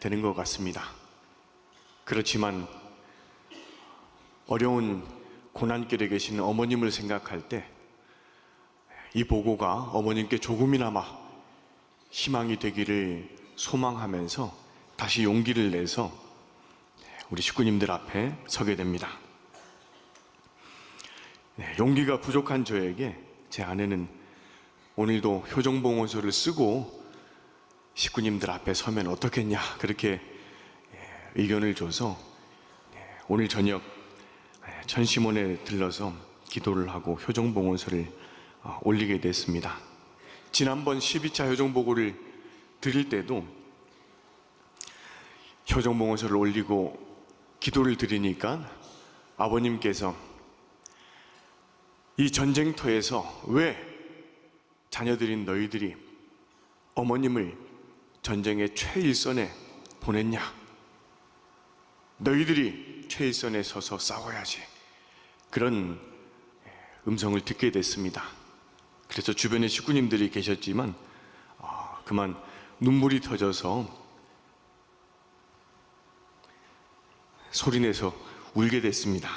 되는 것 같습니다. 그렇지만 어려운 고난길에 계시는 어머님을 생각할 때 이 보고가 어머님께 조금이나마 희망이 되기를 소망하면서 다시 용기를 내서 우리 식구님들 앞에 서게 됩니다. 용기가 부족한 저에게 제 아내는 오늘도 효정봉헌서를 쓰고 식구님들 앞에 서면 어떻겠냐 그렇게 의견을 줘서 오늘 저녁 천심원에 들러서 기도를 하고 효정봉헌서를 올리게 됐습니다. 지난번 12차 효정보고를 드릴 때도 효정봉헌서를 올리고 기도를 드리니까 아버님께서 이 전쟁터에서 왜 자녀들인 너희들이 어머님을 전쟁의 최일선에 보냈냐? 너희들이 최일선에 서서 싸워야지. 그런 음성을 듣게 됐습니다. 그래서 주변에 식구님들이 계셨지만 그만 눈물이 터져서 소리내서 울게 됐습니다.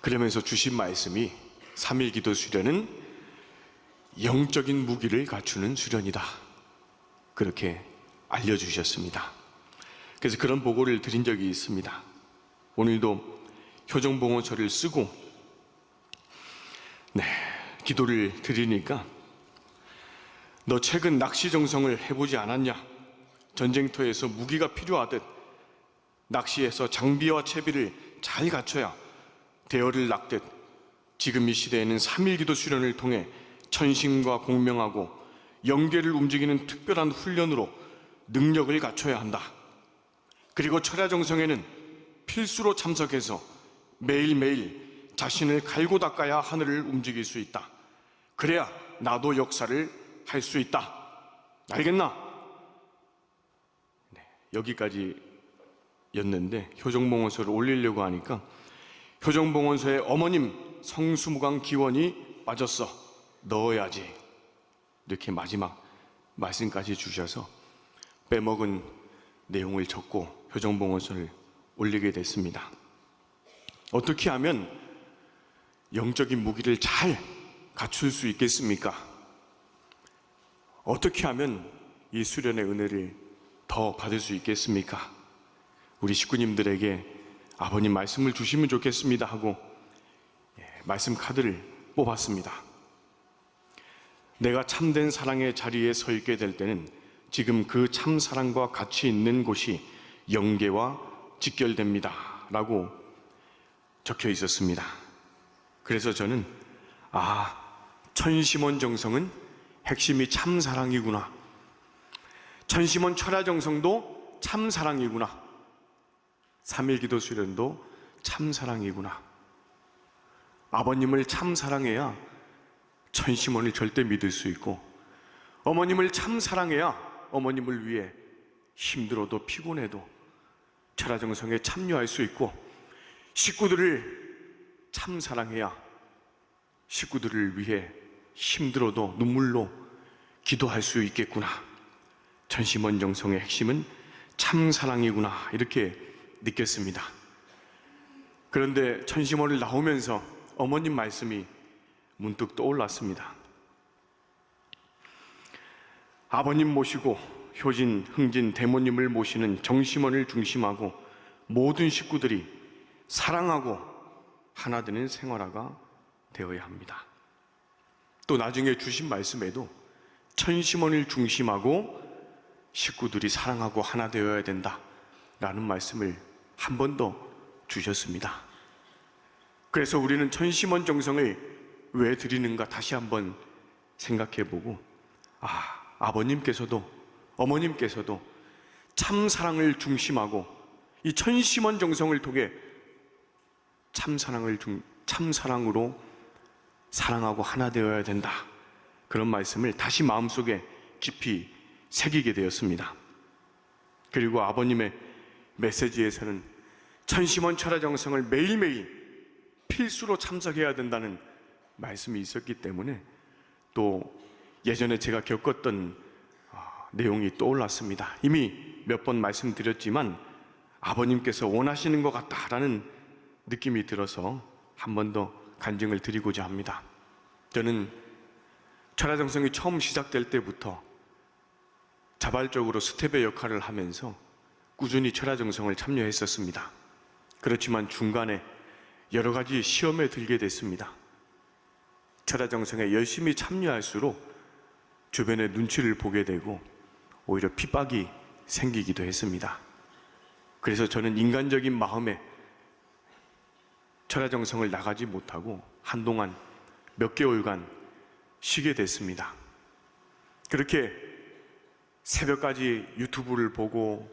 그러면서 주신 말씀이 3일 기도 수련은 영적인 무기를 갖추는 수련이다. 그렇게 알려주셨습니다. 그래서 그런 보고를 드린 적이 있습니다. 오늘도 효정봉헌서를 쓰고 기도를 드리니까 너 최근 낚시 정성을 해보지 않았냐? 전쟁터에서 무기가 필요하듯 낚시에서 장비와 채비를 잘 갖춰야 대어를 낚듯 지금 이 시대에는 3일 기도 수련을 통해 천신과 공명하고 영계를 움직이는 특별한 훈련으로 능력을 갖춰야 한다. 그리고 철야정성에는 필수로 참석해서 매일매일 자신을 갈고 닦아야 하늘을 움직일 수 있다. 그래야 나도 역사를 할 수 있다. 알겠나? 여기까지였는데 효정봉헌서를 올리려고 하니까 효정봉헌서에 어머님 성수무강 기원이 빠졌어. 넣어야지. 이렇게 마지막 말씀까지 주셔서 빼먹은 내용을 적고 효정봉헌서를 올리게 됐습니다. 어떻게 하면 영적인 무기를 잘 갖출 수 있겠습니까? 어떻게 하면 이 수련의 은혜를 더 받을 수 있겠습니까? 우리 식구님들에게 아버님 말씀을 주시면 좋겠습니다 하고 말씀 카드를 뽑았습니다. 내가 참된 사랑의 자리에 서 있게 될 때는 지금 그 참사랑과 같이 있는 곳이 영계와 직결됩니다 라고 적혀 있었습니다. 그래서 저는 천심원 정성은 핵심이 참사랑이구나. 천심원 철야정성도 참사랑이구나. 3일 기도 수련도 참사랑이구나. 아버님을 참사랑해야 천심원을 절대 믿을 수 있고 어머님을 참사랑해야 어머님을 위해 힘들어도 피곤해도 철야정성에 참여할 수 있고 식구들을 참사랑해야 식구들을 위해 힘들어도 눈물로 기도할 수 있겠구나. 천심원 정성의 핵심은 참사랑이구나. 이렇게 느꼈습니다. 그런데 천심원을 나오면서 어머님 말씀이 문득 떠올랐습니다. 아버님 모시고 효진, 흥진, 대모님을 모시는 정심원을 중심하고 모든 식구들이 사랑하고 하나 되는 생활화가 되어야 합니다. 또 나중에 주신 말씀에도 천심원을 중심하고 식구들이 사랑하고 하나 되어야 된다 라는 말씀을 한 번 더 주셨습니다. 그래서 우리는 천심원 정성을 왜 드리는가 다시 한번 생각해보고 아버님께서도 어머님께서도 참사랑을 중심하고 이 천심원 정성을 통해 참사랑으로 사랑하고 하나 되어야 된다. 그런 말씀을 다시 마음속에 깊이 새기게 되었습니다. 그리고 아버님의 메시지에서는 천심원 철야정성을 매일매일 필수로 참석해야 된다는 말씀이 있었기 때문에 또 예전에 제가 겪었던 내용이 떠올랐습니다. 이미 몇 번 말씀드렸지만 아버님께서 원하시는 것 같다라는 느낌이 들어서 한 번 더 간증을 드리고자 합니다. 저는 철야정성이 처음 시작될 때부터 자발적으로 스텝의 역할을 하면서 꾸준히 철야정성을 참여했었습니다. 그렇지만 중간에 여러 가지 시험에 들게 됐습니다. 철야정성에 열심히 참여할수록 주변의 눈치를 보게 되고 오히려 핍박이 생기기도 했습니다. 그래서 저는 인간적인 마음에 철야정성을 나가지 못하고 한동안 몇 개월간 쉬게 됐습니다. 그렇게 새벽까지 유튜브를 보고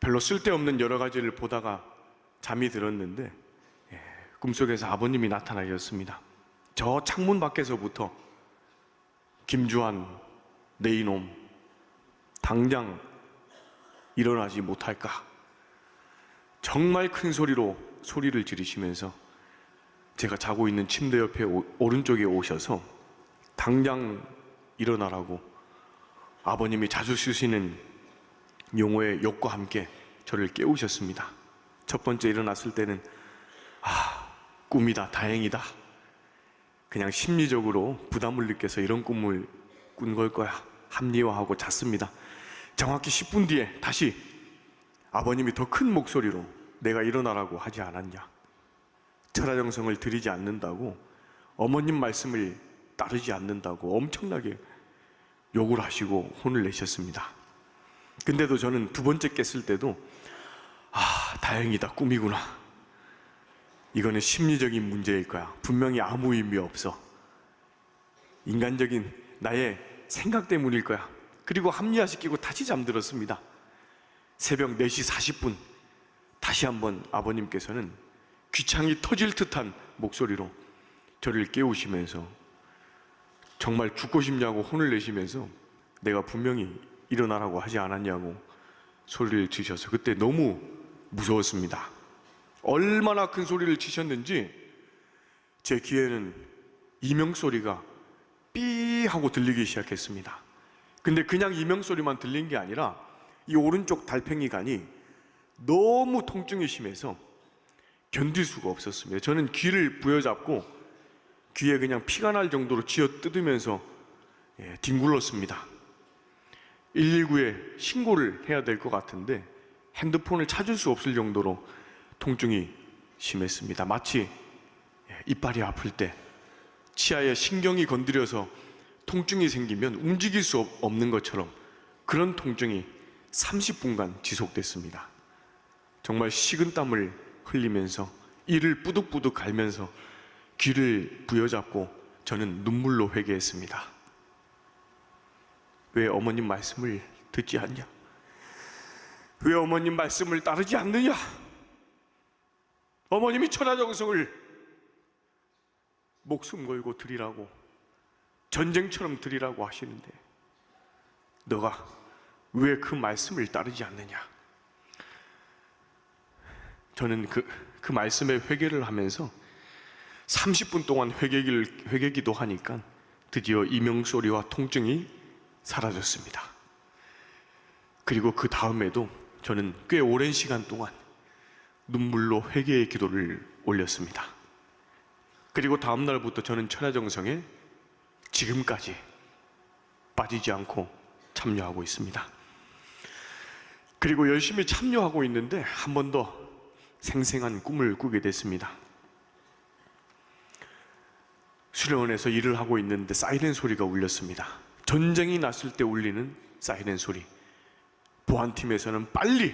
별로 쓸데없는 여러 가지를 보다가 잠이 들었는데 꿈속에서 아버님이 나타나셨습니다. 저 창문 밖에서부터 김주환, 내 이놈 당장 일어나지 못할까? 정말 큰 소리로 소리를 지르시면서 제가 자고 있는 침대 옆에 오른쪽에 오셔서 당장 일어나라고 아버님이 자주 쓰시는 용어의 욕과 함께 저를 깨우셨습니다. 첫 번째 일어났을 때는 꿈이다, 다행이다. 그냥 심리적으로 부담을 느껴서 이런 꿈을 꾼 걸 거야. 합리화하고 잤습니다. 정확히 10분 뒤에 다시 아버님이 더 큰 목소리로 내가 일어나라고 하지 않았냐, 철야정성을 드리지 않는다고, 어머님 말씀을 따르지 않는다고 엄청나게 욕을 하시고 혼을 내셨습니다. 근데도 저는 두 번째 깼을 때도 다행이다, 꿈이구나, 이거는 심리적인 문제일 거야, 분명히 아무 의미 없어, 인간적인 나의 생각 때문일 거야. 그리고 합리화시키고 다시 잠들었습니다. 새벽 4시 40분 다시 한번 아버님께서는 귀창이 터질 듯한 목소리로 저를 깨우시면서 정말 죽고 싶냐고 혼을 내시면서 내가 분명히 일어나라고 하지 않았냐고 소리를 치셔서 그때 너무 무서웠습니다. 얼마나 큰 소리를 치셨는지 제 귀에는 이명소리가 삐 하고 들리기 시작했습니다. 근데 그냥 이명소리만 들린 게 아니라 이 오른쪽 달팽이관이 너무 통증이 심해서 견딜 수가 없었습니다. 저는 귀를 부여잡고 귀에 그냥 피가 날 정도로 쥐어 뜯으면서 뒹굴렀습니다. 119에 신고를 해야 될 것 같은데 핸드폰을 찾을 수 없을 정도로 통증이 심했습니다. 마치 이빨이 아플 때 치아에 신경이 건드려서 통증이 생기면 움직일 수 없는 것처럼 그런 통증이 30분간 지속됐습니다. 정말 식은땀을 흘리면서 이를 뿌득뿌득 갈면서 귀를 부여잡고 저는 눈물로 회개했습니다. 왜 어머님 말씀을 듣지 않냐? 왜 어머님 말씀을 따르지 않느냐? 어머님이 철야정성을 목숨 걸고 드리라고, 전쟁처럼 드리라고 하시는데 너가 왜 그 말씀을 따르지 않느냐? 저는 그 말씀에 회개를 하면서 30분 동안 회개기도 하니까 드디어 이명소리와 통증이 사라졌습니다. 그리고 그 다음에도 저는 꽤 오랜 시간 동안 눈물로 회개의 기도를 올렸습니다. 그리고 다음 날부터 저는 철야정성에 지금까지 빠지지 않고 참여하고 있습니다. 그리고 열심히 참여하고 있는데 한 번 더 생생한 꿈을 꾸게 됐습니다. 수련원에서 일을 하고 있는데 사이렌 소리가 울렸습니다. 전쟁이 났을 때 울리는 사이렌 소리. 보안팀에서는 빨리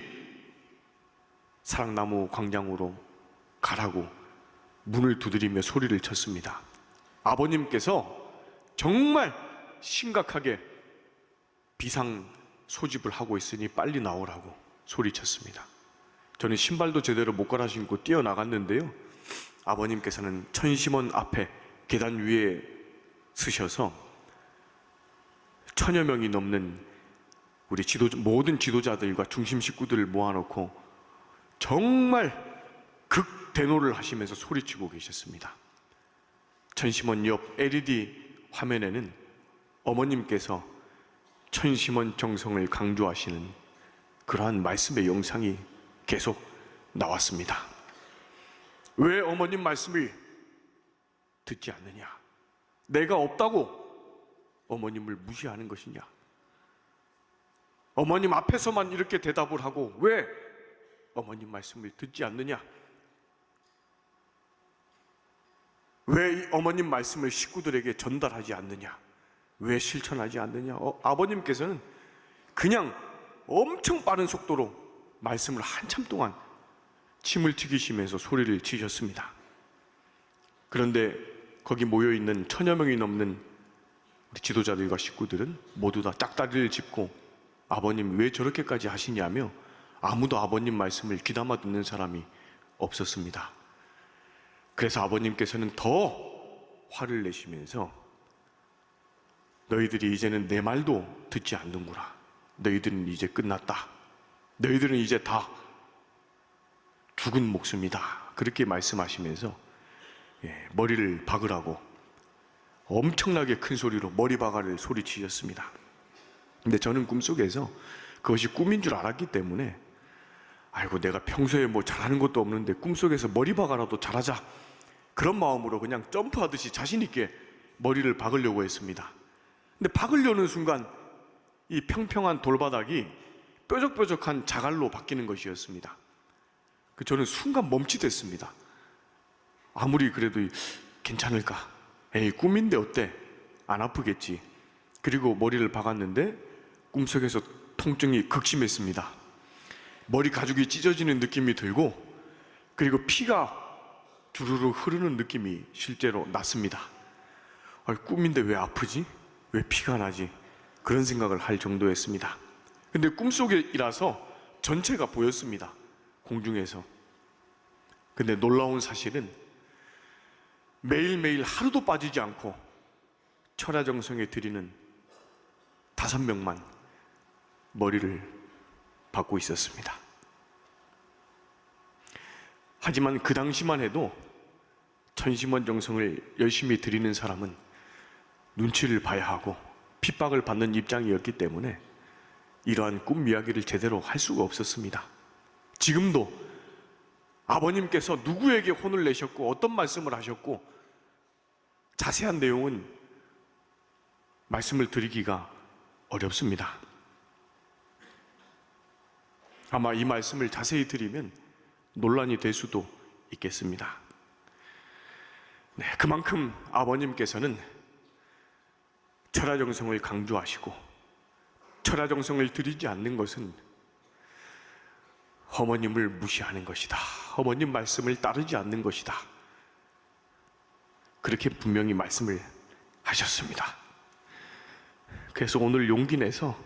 사랑나무 광장으로 가라고 문을 두드리며 소리를 쳤습니다. 아버님께서 정말 심각하게 비상 소집을 하고 있으니 빨리 나오라고 소리쳤습니다. 저는 신발도 제대로 못 갈아 신고 뛰어나갔는데요, 아버님께서는 천심원 앞에 계단 위에 서셔서 1000여 명이 넘는 우리 모든 지도자들과 중심 식구들을 모아놓고 정말 극대노를 하시면서 소리치고 계셨습니다. 천심원 옆 LED 화면에는 어머님께서 천심원 정성을 강조하시는 그러한 말씀의 영상이 계속 나왔습니다. 왜 어머님 말씀을 듣지 않느냐? 내가 없다고 어머님을 무시하는 것이냐? 어머님 앞에서만 이렇게 대답을 하고 왜 어머님 말씀을 듣지 않느냐? 왜 이 어머님 말씀을 식구들에게 전달하지 않느냐? 왜 실천하지 않느냐? 아버님께서는 그냥 엄청 빠른 속도로 말씀을 한참 동안 침을 튀기시면서 소리를 치셨습니다. 그런데 거기 모여있는 1000여 명이 넘는 우리 지도자들과 식구들은 모두 다 짝다리를 짚고 아버님 왜 저렇게까지 하시냐며 아무도 아버님 말씀을 귀담아 듣는 사람이 없었습니다. 그래서 아버님께서는 더 화를 내시면서 너희들이 이제는 내 말도 듣지 않는구나. 너희들은 이제 끝났다. 너희들은 이제 다 죽은 목숨이다. 그렇게 말씀하시면서 머리를 박으라고 엄청나게 큰 소리로 머리박아를 소리치셨습니다. 근데 저는 꿈속에서 그것이 꿈인 줄 알았기 때문에 아이고 내가 평소에 뭐 잘하는 것도 없는데 꿈속에서 머리박아라도 잘하자, 그런 마음으로 그냥 점프하듯이 자신 있게 머리를 박으려고 했습니다. 근데 박으려는 순간 이 평평한 돌바닥이 뾰족뾰족한 자갈로 바뀌는 것이었습니다. 저는 순간 멈칫했습니다. 아무리 그래도 괜찮을까? 에이 꿈인데 어때? 안 아프겠지. 그리고 머리를 박았는데 꿈속에서 통증이 극심했습니다. 머리 가죽이 찢어지는 느낌이 들고 그리고 피가 주르르 흐르는 느낌이 실제로 났습니다. 꿈인데 왜 아프지? 왜 피가 나지? 그런 생각을 할 정도였습니다. 근데 꿈속이라서 전체가 보였습니다. 공중에서. 근데 놀라운 사실은 매일매일 하루도 빠지지 않고 철야정성에 드리는 5명만 머리를 박고 있었습니다. 하지만 그 당시만 해도 천심원 정성을 열심히 드리는 사람은 눈치를 봐야 하고 핍박을 받는 입장이었기 때문에 이러한 꿈 이야기를 제대로 할 수가 없었습니다. 지금도 아버님께서 누구에게 혼을 내셨고 어떤 말씀을 하셨고 자세한 내용은 말씀을 드리기가 어렵습니다. 아마 이 말씀을 자세히 드리면 논란이 될 수도 있겠습니다. 그만큼 아버님께서는 철야정성을 강조하시고 철야정성을 드리지 않는 것은 어머님을 무시하는 것이다. 어머님 말씀을 따르지 않는 것이다. 그렇게 분명히 말씀을 하셨습니다. 그래서 오늘 용기 내서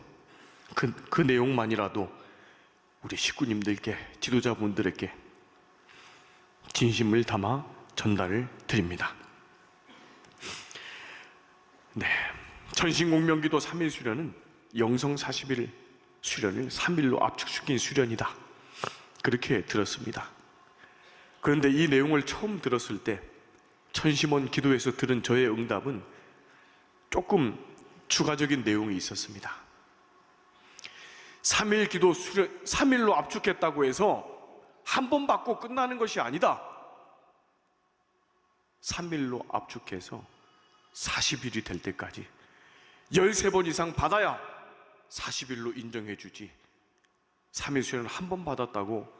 그 내용만이라도 우리 식구님들께, 지도자분들에게 진심을 담아 전달을 드립니다. 천신공명기도 3일 수련은 영성 40일 수련을 3일로 압축시킨 수련이다. 그렇게 들었습니다. 그런데 이 내용을 처음 들었을 때 천심원 기도에서 들은 저의 응답은 조금 추가적인 내용이 있었습니다. 3일 기도 수련, 3일로 압축했다고 해서 한 번 받고 끝나는 것이 아니다. 3일로 압축해서 40일이 될 때까지 13번 이상 받아야 40일로 인정해 주지, 3일 수련을 한 번 받았다고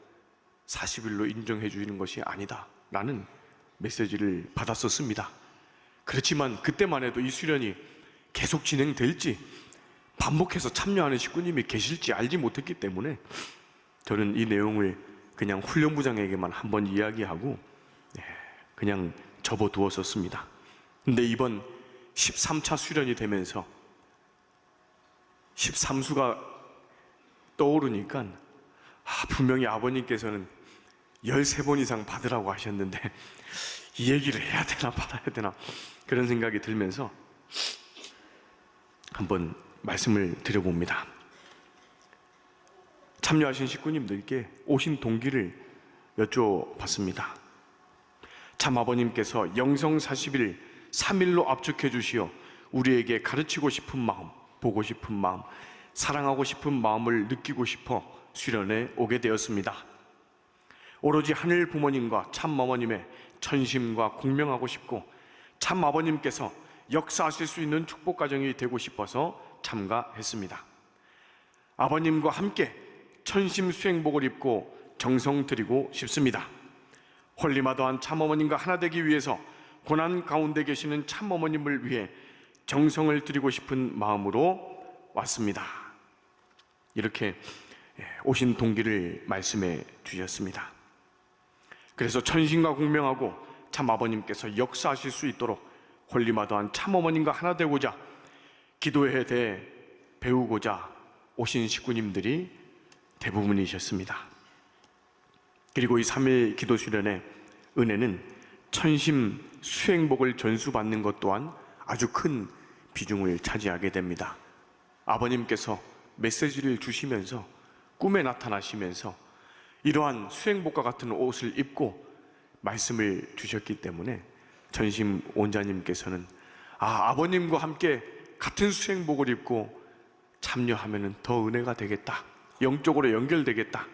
40일로 인정해 주는 것이 아니다 라는 메시지를 받았었습니다. 그렇지만 그때만 해도 이 수련이 계속 진행될지 반복해서 참여하는 식구님이 계실지 알지 못했기 때문에 저는 이 내용을 그냥 훈련부장에게만 한번 이야기하고 그냥 접어두었었습니다. 근데 이번 13차 수련이 되면서 13수가 떠오르니까 분명히 아버님께서는 13번 이상 받으라고 하셨는데 이 얘기를 해야 되나 받아야 되나 그런 생각이 들면서 한번 말씀을 드려봅니다. 참여하신 식구님들께 오신 동기를 여쭤봤습니다. 참 아버님께서 영성 40일 3일로 압축해 주시어 우리에게 가르치고 싶은 마음, 보고 싶은 마음, 사랑하고 싶은 마음을 느끼고 싶어 수련에 오게 되었습니다. 오로지 하늘 부모님과 참 어머님의 천심과 공명하고 싶고 참 아버님께서 역사하실 수 있는 축복 가정이 되고 싶어서 참가했습니다. 아버님과 함께 천심 수행복을 입고 정성 드리고 싶습니다. 홀리마더한 참어머님과 하나 되기 위해서 고난 가운데 계시는 참어머님을 위해 정성을 드리고 싶은 마음으로 왔습니다. 이렇게 오신 동기를 말씀해 주셨습니다. 그래서 천심과 공명하고 참 아버님께서 역사하실 수 있도록 홀리마더한 참어머님과 하나 되고자 기도에 대해 배우고자 오신 식구님들이 대부분이셨습니다. 그리고 이 3일 기도 수련의 은혜는 천심 수행복을 전수받는 것 또한 아주 큰 비중을 차지하게 됩니다. 아버님께서 메시지를 주시면서 꿈에 나타나시면서 이러한 수행복과 같은 옷을 입고 말씀을 주셨기 때문에 전심 원자님께서는 아버님과 함께 같은 수행복을 입고 참여하면 더 은혜가 되겠다, 영적으로 연결되겠다,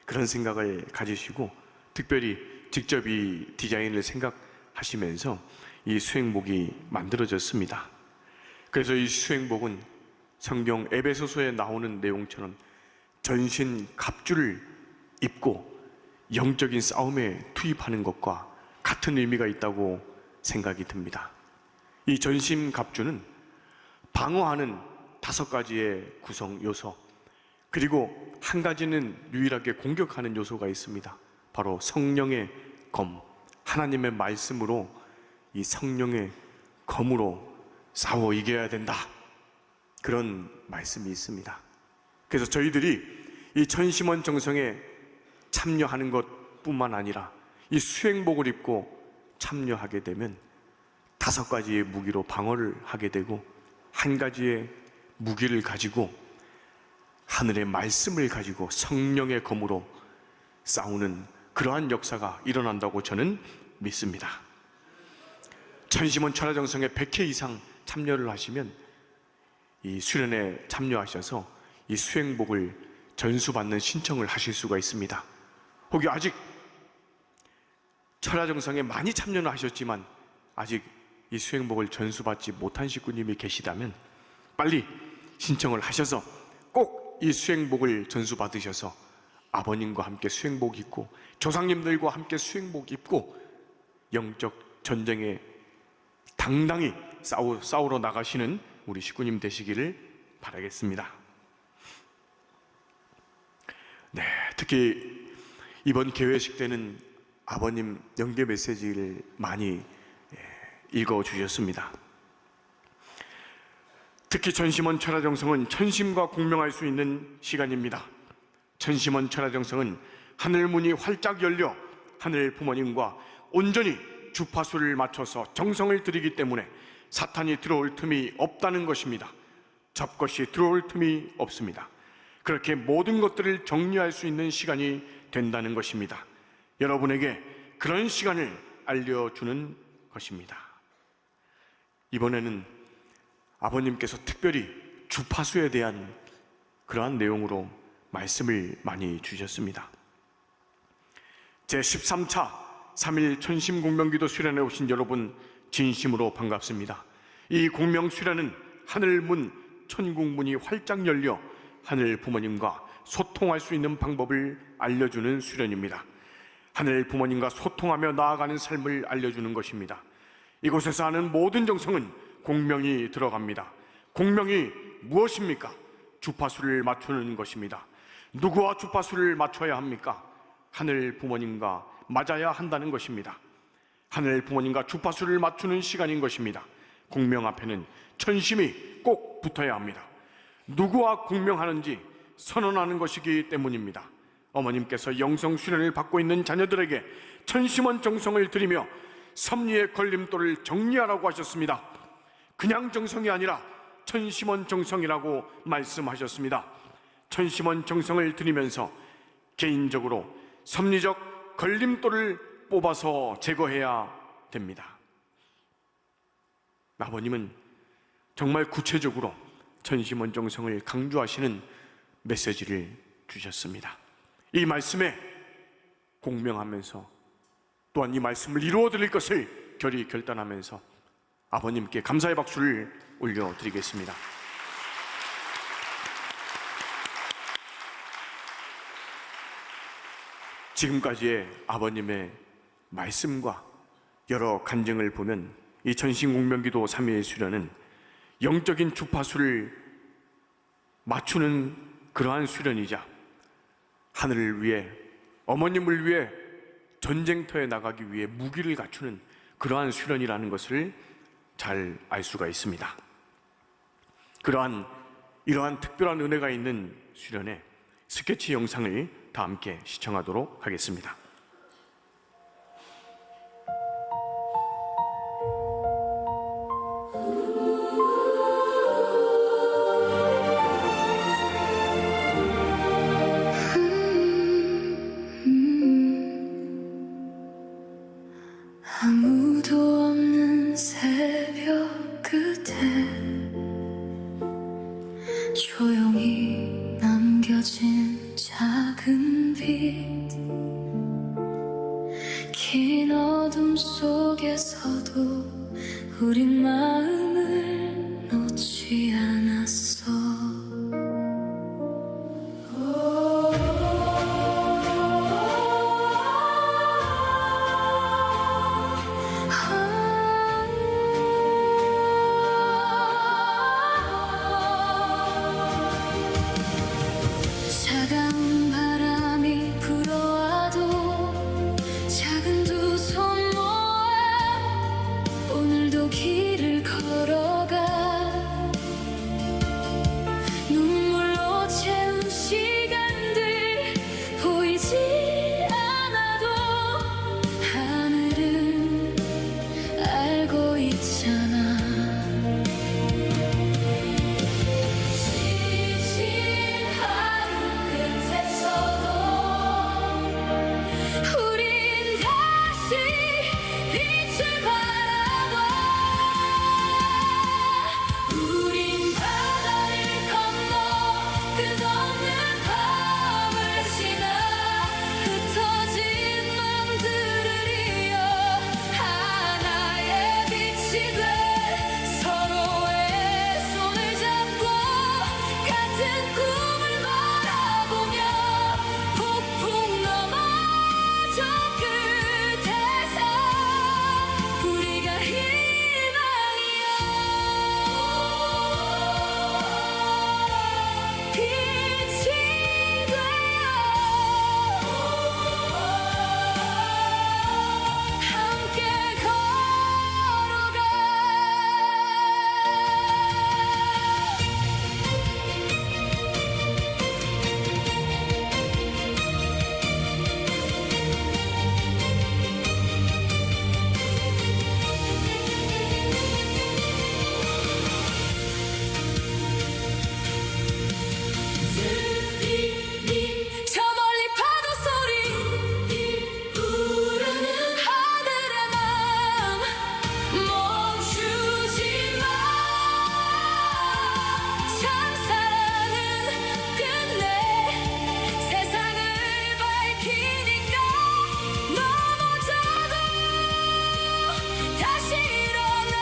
그런 생각을 가지시고 특별히 직접 이 디자인을 생각하시면서 이 수행복이 만들어졌습니다. 그래서 이 수행복은 성경 에베소서에 나오는 내용처럼 전신 갑주를 입고 영적인 싸움에 투입하는 것과 같은 의미가 있다고 생각이 듭니다. 이 전신 갑주는 방어하는 5가지의 구성 요소, 그리고 한 가지는 유일하게 공격하는 요소가 있습니다. 바로 성령의 검, 하나님의 말씀으로 이 성령의 검으로 싸워 이겨야 된다, 그런 말씀이 있습니다. 그래서 저희들이 이 천심원 정성에 참여하는 것뿐만 아니라 이 수행복을 입고 참여하게 되면 5가지의 무기로 방어를 하게 되고 한 가지의 무기를 가지고 하늘의 말씀을 가지고 성령의 검으로 싸우는 그러한 역사가 일어난다고 저는 믿습니다. 천심원 천하정성에 100회 이상 참여를 하시면 이 수련에 참여하셔서 이 수행복을 전수받는 신청을 하실 수가 있습니다. 혹시 아직 천하정성에 많이 참여는 하셨지만 아직 이 수행복을 전수받지 못한 식구님이 계시다면 빨리 신청을 하셔서 꼭 이 수행복을 전수받으셔서 아버님과 함께 수행복 입고 조상님들과 함께 수행복 입고 영적 전쟁에 당당히 싸우러 나가시는 우리 식구님 되시기를 바라겠습니다. 네, 특히 이번 개회식 때는 아버님 연계 메시지를 많이 읽어주셨습니다. 특히 천심원 천하정성은 천심과 공명할 수 있는 시간입니다. 천심원 천하정성은 하늘문이 활짝 열려 하늘 부모님과 온전히 주파수를 맞춰서 정성을 드리기 때문에 사탄이 들어올 틈이 없다는 것입니다. 잡것이 들어올 틈이 없습니다. 그렇게 모든 것들을 정리할 수 있는 시간이 된다는 것입니다. 여러분에게 그런 시간을 알려주는 것입니다. 이번에는 아버님께서 특별히 주파수에 대한 그러한 내용으로 말씀을 많이 주셨습니다. 제13차 3일 천심공명기도 수련에 오신 여러분 진심으로 반갑습니다. 이 공명 수련은 하늘문, 천국문이 활짝 열려 하늘 부모님과 소통할 수 있는 방법을 알려주는 수련입니다. 하늘 부모님과 소통하며 나아가는 삶을 알려주는 것입니다. 이곳에서 하는 모든 정성은 공명이 들어갑니다. 공명이 무엇입니까? 주파수를 맞추는 것입니다. 누구와 주파수를 맞춰야 합니까? 하늘 부모님과 맞아야 한다는 것입니다. 하늘 부모님과 주파수를 맞추는 시간인 것입니다. 공명 앞에는 천심이 꼭 붙어야 합니다. 누구와 공명하는지 선언하는 것이기 때문입니다. 어머님께서 영성 수련을 받고 있는 자녀들에게 천심원 정성을 드리며 섭리의 걸림돌을 정리하라고 하셨습니다. 그냥 정성이 아니라 천심원 정성이라고 말씀하셨습니다. 천심원 정성을 드리면서 개인적으로 섭리적 걸림돌을 뽑아서 제거해야 됩니다. 아버님은 정말 구체적으로 전심원정성을 강조하시는 메시지를 주셨습니다. 이 말씀에 공명하면서 또한 이 말씀을 이루어드릴 것을 결의 결단하면서 아버님께 감사의 박수를 올려드리겠습니다. 지금까지의 아버님의 말씀과 여러 간증을 보면 이 전신공명기도 3일 수련은 영적인 주파수를 맞추는 그러한 수련이자 하늘을 위해, 어머님을 위해 전쟁터에 나가기 위해 무기를 갖추는 그러한 수련이라는 것을 잘 알 수가 있습니다. 이러한 특별한 은혜가 있는 수련의 스케치 영상을 다 함께 시청하도록 하겠습니다. 아무도 없는 새벽 끝에 조용히 남겨진 작은 빛, 긴 어둠 속에서도 우린 마음을 놓지 않았어. 차가운 바람이 불어와도 작은 두 손 모아 오늘도 길을 걸어가. 눈물로 채운 시간들 보이지 않아도 하늘은 알고 있잖아. 우린 다시 빛을 바라봐. 우린 바다를 건너 끝없는 밤을 지나 흩어진 맘들을 이어 하나의 빛이 돼 서로의 손을 잡고 같은 꿈을 바라보며 폭풍 넘어 저 끝에서 우리가 희망이여 빛이 되어 함께 걸어가. 저 멀리 파도 소리 부르는 하늘의 맘 멈추지 마. 참 사랑은 끝내 세상을 밝히니까. 넘어져도 다시 일어나.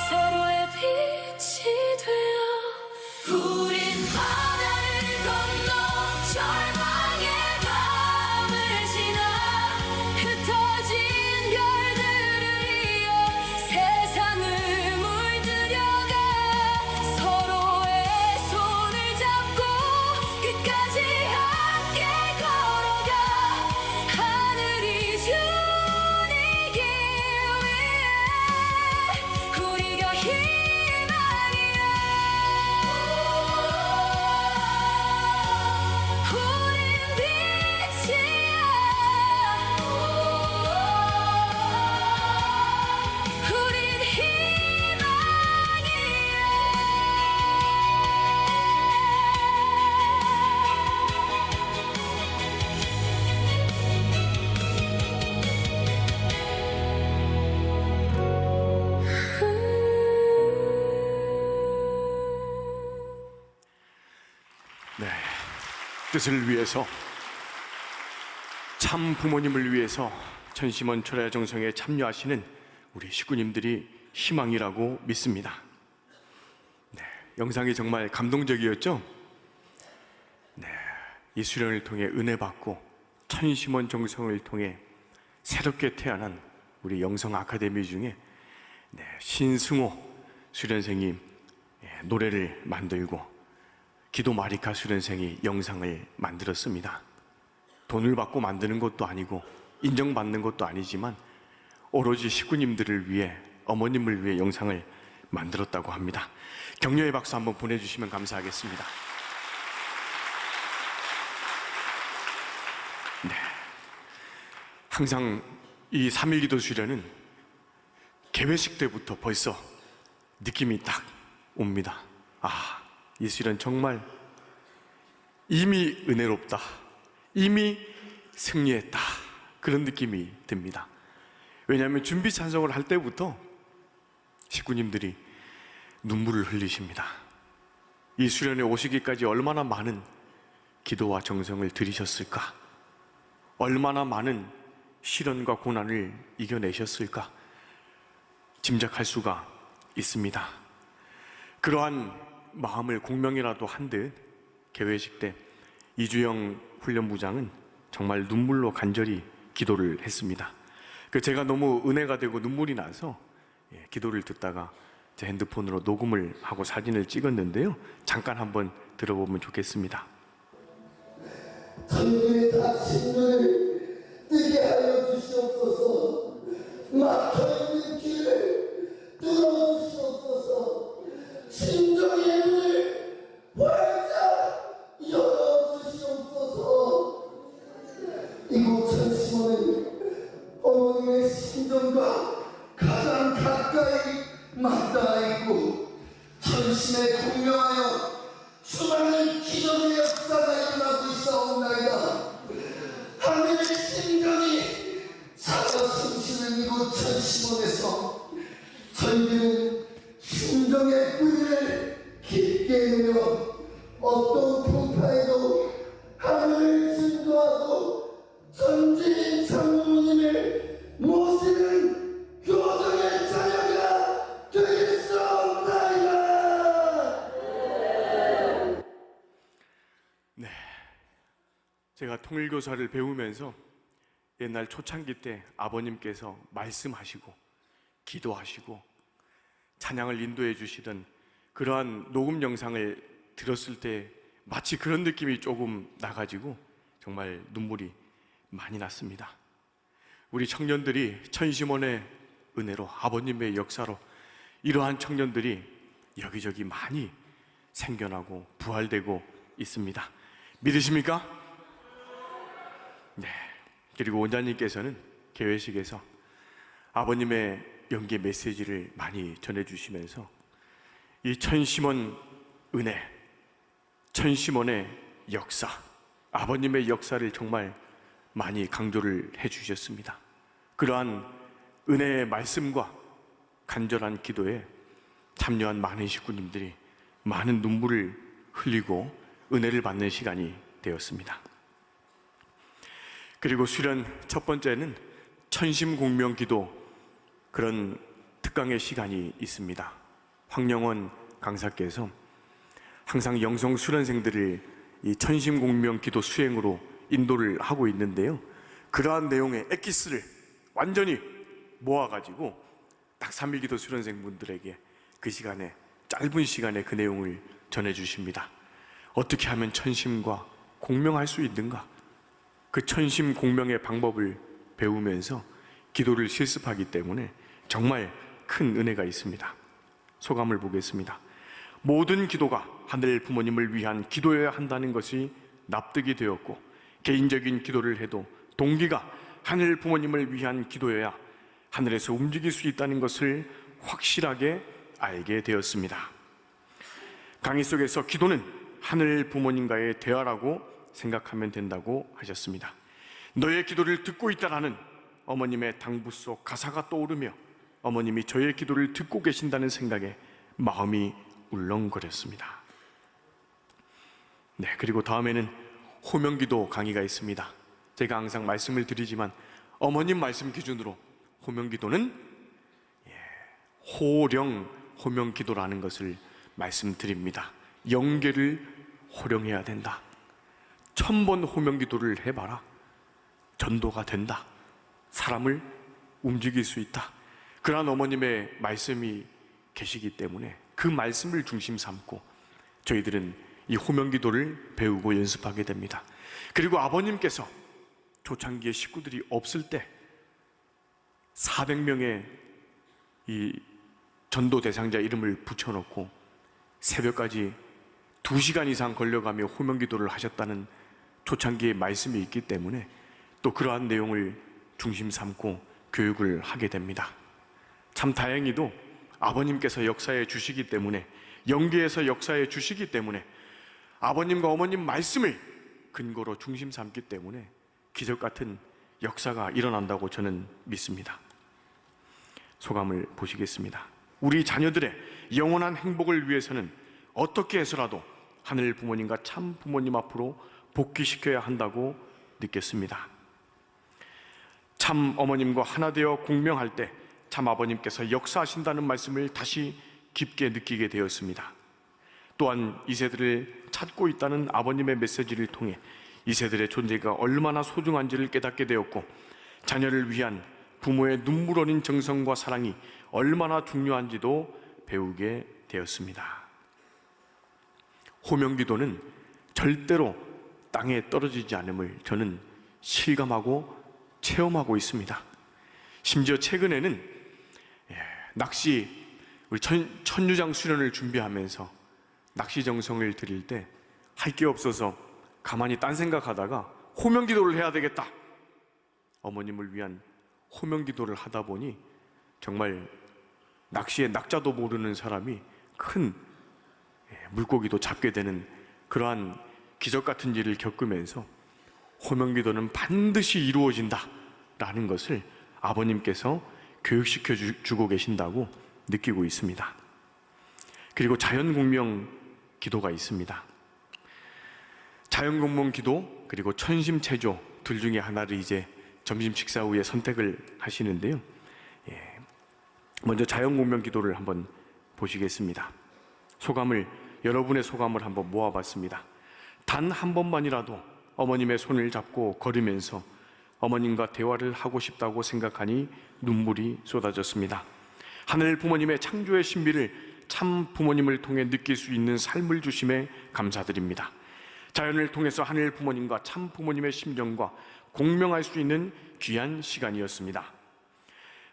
서로의 빛이 되어 우린 바다를 건너 절망의 밤을 지나 흩어진 별들을 이어 세상을 물들여가. 서로의 손을 잡고 끝까지 함께 걸어가. 하늘이 준 이 길 위에 우리가 희망이야. 뜻을 위해서, 참 부모님을 위해서 천심원 철야 정성에 참여하시는 우리 식구님들이 희망이라고 믿습니다. 영상이 정말 감동적이었죠? 이 수련을 통해 은혜 받고 천심원 정성을 통해 새롭게 태어난 우리 영성 아카데미 중에 신승호 수련생이 노래를 만들고 기도 마리카 수련생이 영상을 만들었습니다. 돈을 받고 만드는 것도 아니고 인정받는 것도 아니지만 오로지 식구님들을 위해, 어머님을 위해 영상을 만들었다고 합니다. 격려의 박수 한번 보내주시면 감사하겠습니다. 항상 이 3.1 기도 수련은 개회식 때부터 벌써 느낌이 딱 옵니다. 이 수련 정말 이미 은혜롭다, 이미 승리했다, 그런 느낌이 듭니다. 왜냐하면 준비 찬송을 할 때부터 식구님들이 눈물을 흘리십니다. 이 수련에 오시기까지 얼마나 많은 기도와 정성을 들이셨을까, 얼마나 많은 시련과 고난을 이겨내셨을까 짐작할 수가 있습니다. 그러한 마음을 공명이라도 한 듯 개회식 때 이주영 훈련부장은 정말 눈물로 간절히 기도를 했습니다. 제가 너무 은혜가 되고 눈물이 나서 기도를 듣다가 제 핸드폰으로 녹음을 하고 사진을 찍었는데요, 잠깐 한번 들어보면 좋겠습니다. 천국의 닫힌 문을 뜨게 하여 주시옵소서. 막혀있는 길을 뚫어주시옵소서. 심정의 문을 활짝 열어주시옵소서. 이곳 천심원은 어머님의 심정과 가장 가까이 맞닿아 있고 천심에 공명하여 수많은 기적의 역사가 일어나고 있사옵나이다. 하늘의 심정이 살아 숨쉬는 이곳 천심원에서 저희들은 심정의 뿌리를 깊게 내며 어떤 풍파에도 하늘을 진도하고 전지인 장모님을 모시는 교정의 자녀가 되겠사옵나이다. 제가 통일교사를 배우면서 옛날 초창기 때 아버님께서 말씀하시고 기도하시고 찬양을 인도해 주시던 그러한 녹음 영상을 들었을 때 마치 그런 느낌이 조금 나가지고 정말 눈물이 많이 났습니다. 우리 청년들이 천심원의 은혜로, 아버님의 역사로 이러한 청년들이 여기저기 많이 생겨나고 부활되고 있습니다. 믿으십니까? 그리고 원장님께서는 개회식에서 아버님의 연기 메시지를 많이 전해주시면서 이 천심원 은혜, 천심원의 역사, 아버님의 역사를 정말 많이 강조를 해주셨습니다. 그러한 은혜의 말씀과 간절한 기도에 참여한 많은 식구님들이 많은 눈물을 흘리고 은혜를 받는 시간이 되었습니다. 그리고 수련 첫 번째는 천심공명 기도, 그런 특강의 시간이 있습니다. 황영원 강사께서 항상 영성 수련생들을 이 천심공명 기도 수행으로 인도를 하고 있는데요, 그러한 내용의 엑기스를 완전히 모아가지고 딱 3.1 기도 수련생분들에게 그 시간에, 짧은 시간에 그 내용을 전해주십니다. 어떻게 하면 천심과 공명할 수 있는가, 그 천심 공명의 방법을 배우면서 기도를 실습하기 때문에 정말 큰 은혜가 있습니다. 소감을 보겠습니다. 모든 기도가 하늘 부모님을 위한 기도여야 한다는 것이 납득이 되었고, 개인적인 기도를 해도 동기가 하늘 부모님을 위한 기도여야 하늘에서 움직일 수 있다는 것을 확실하게 알게 되었습니다. 강의 속에서 기도는 하늘 부모님과의 대화라고 생각하면 된다고 하셨습니다. 너의 기도를 듣고 있다라는 어머님의 당부 속 가사가 떠오르며 어머님이 저의 기도를 듣고 계신다는 생각에 마음이 울렁거렸습니다. 네, 그리고 다음에는 호명기도 강의가 있습니다. 제가 항상 말씀을 드리지만 어머님 말씀 기준으로 호명기도는 호령 호명기도라는 것을 말씀드립니다. 영계를 호령해야 된다. 1000번 호명기도를 해봐라. 전도가 된다. 사람을 움직일 수 있다. 그러한 어머님의 말씀이 계시기 때문에 그 말씀을 중심 삼고 저희들은 이 호명기도를 배우고 연습하게 됩니다. 그리고 아버님께서 초창기에 식구들이 없을 때 400명의 이 전도 대상자 이름을 붙여놓고 새벽까지 2시간 이상 걸려가며 호명기도를 하셨다는 초창기의 말씀이 있기 때문에 또 그러한 내용을 중심 삼고 교육을 하게 됩니다. 참 다행히도 아버님께서 역사해 주시기 때문에, 영계에서 역사해 주시기 때문에, 아버님과 어머님 말씀을 근거로 중심 삼기 때문에 기적 같은 역사가 일어난다고 저는 믿습니다. 소감을 보시겠습니다. 우리 자녀들의 영원한 행복을 위해서는 어떻게 해서라도 하늘 부모님과 참 부모님 앞으로 복귀시켜야 한다고 느꼈습니다. 참 어머님과 하나 되어 공명할 때 참 아버님께서 역사하신다는 말씀을 다시 깊게 느끼게 되었습니다. 또한 이 세대를 찾고 있다는 아버님의 메시지를 통해 이 세대의 존재가 얼마나 소중한지를 깨닫게 되었고, 자녀를 위한 부모의 눈물 어린 정성과 사랑이 얼마나 중요한지도 배우게 되었습니다. 호명기도는 절대로 땅에 떨어지지 않음을 저는 실감하고 체험하고 있습니다. 심지어 최근에는 낚시, 우리 천유장 수련을 준비하면서 낚시 정성을 드릴 때 할 게 없어서 가만히 딴 생각하다가 호명기도를 해야 되겠다, 어머님을 위한 호명기도를 하다 보니 정말 낚시에 낙자도 모르는 사람이 큰 물고기도 잡게 되는 그러한 기적 같은 일을 겪으면서 호명기도는 반드시 이루어진다 라는 것을 아버님께서 교육시켜 주고 계신다고 느끼고 있습니다. 그리고 자연공명 기도가 있습니다. 자연공명 기도 그리고 천심체조 둘 중에 하나를 이제 점심 식사 후에 선택을 하시는데요. 먼저 자연공명 기도를 한번 보시겠습니다. 여러분의 소감을 한번 모아봤습니다. 단 한 번만이라도 어머님의 손을 잡고 걸으면서 어머님과 대화를 하고 싶다고 생각하니 눈물이 쏟아졌습니다. 하늘 부모님의 창조의 신비를 참 부모님을 통해 느낄 수 있는 삶을 주심에 감사드립니다. 자연을 통해서 하늘 부모님과 참 부모님의 심정과 공명할 수 있는 귀한 시간이었습니다.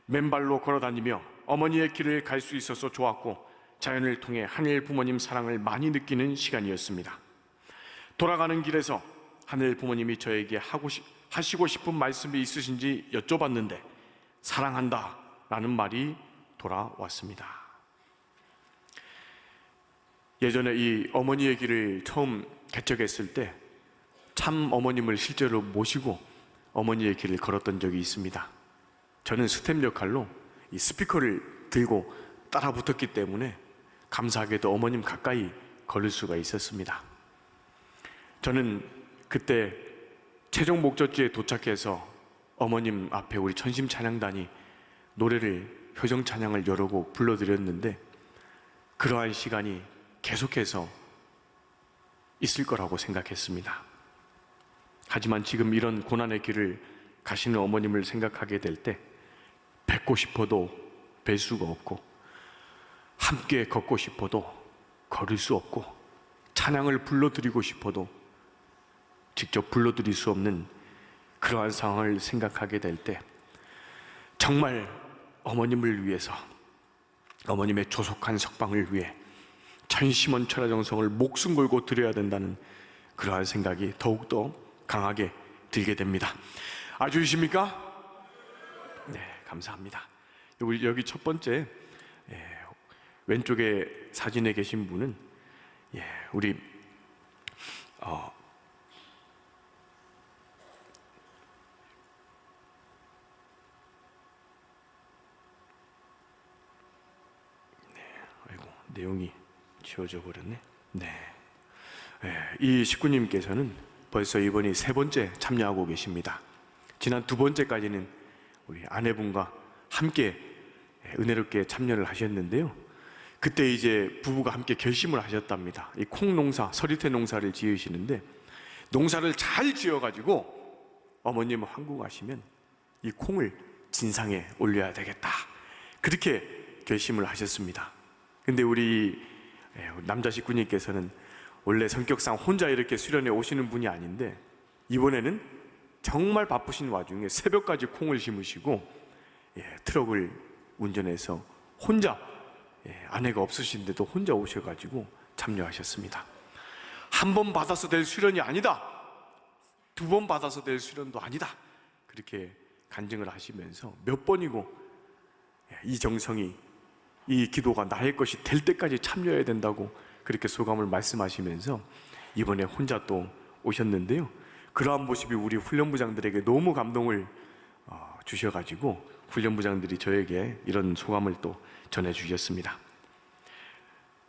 맨발로 걸어다니며 어머니의 길을 갈 수 있어서 좋았고, 자연을 통해 하늘 부모님 사랑을 많이 느끼는 시간이었습니다. 돌아가는 길에서 하늘 부모님이 저에게 하시고 싶은 말씀이 있으신지 여쭤봤는데 사랑한다 라는 말이 돌아왔습니다. 예전에 이 어머니의 길을 처음 개척했을 때 참 어머님을 실제로 모시고 어머니의 길을 걸었던 적이 있습니다. 저는 스텝 역할로 이 스피커를 들고 따라 붙었기 때문에 감사하게도 어머님 가까이 걸을 수가 있었습니다. 저는 그때 최종 목적지에 도착해서 어머님 앞에 우리 천심 찬양단이 노래를, 효정 찬양을 여러 곡 불러드렸는데 그러한 시간이 계속해서 있을 거라고 생각했습니다. 하지만 지금 이런 고난의 길을 가시는 어머님을 생각하게 될 때 뵙고 싶어도 뵐 수가 없고, 함께 걷고 싶어도 걸을 수 없고, 찬양을 불러드리고 싶어도 직접 불러드릴 수 없는 그러한 상황을 생각하게 될 때 정말 어머님을 위해서, 어머님의 조속한 석방을 위해 천심원 천하정성을 목숨 걸고 드려야 된다는 그러한 생각이 더욱더 강하게 들게 됩니다. 아주이십니까? 네, 감사합니다. 여기 첫 번째 왼쪽에 사진에 계신 분은 우리 내용이 지워져 버렸네. 네. 이 식구님께서는 벌써 이번이 3번째 참여하고 계십니다. 지난 2번째까지는 우리 아내분과 함께 은혜롭게 참여를 하셨는데요. 그때 이제 부부가 함께 결심을 하셨답니다. 이 콩 농사, 서리태 농사를 지으시는데 농사를 잘 지어가지고 어머님 한국 가시면 이 콩을 진상에 올려야 되겠다. 그렇게 결심을 하셨습니다. 근데 우리 남자 식구님께서는 원래 성격상 혼자 이렇게 수련회 오시는 분이 아닌데 이번에는 정말 바쁘신 와중에 새벽까지 콩을 심으시고 트럭을 운전해서 혼자 아내가 없으신데도 혼자 오셔가지고 참여하셨습니다. 한 번 받아서 될 수련이 아니다. 2번 받아서 될 수련도 아니다. 그렇게 간증을 하시면서 몇 번이고 이 정성이, 이 기도가 나의 것이 될 때까지 참여해야 된다고 그렇게 소감을 말씀하시면서 이번에 혼자 또 오셨는데요. 그러한 모습이 우리 훈련부장들에게 너무 감동을 주셔가지고 훈련부장들이 저에게 이런 소감을 또 전해주셨습니다.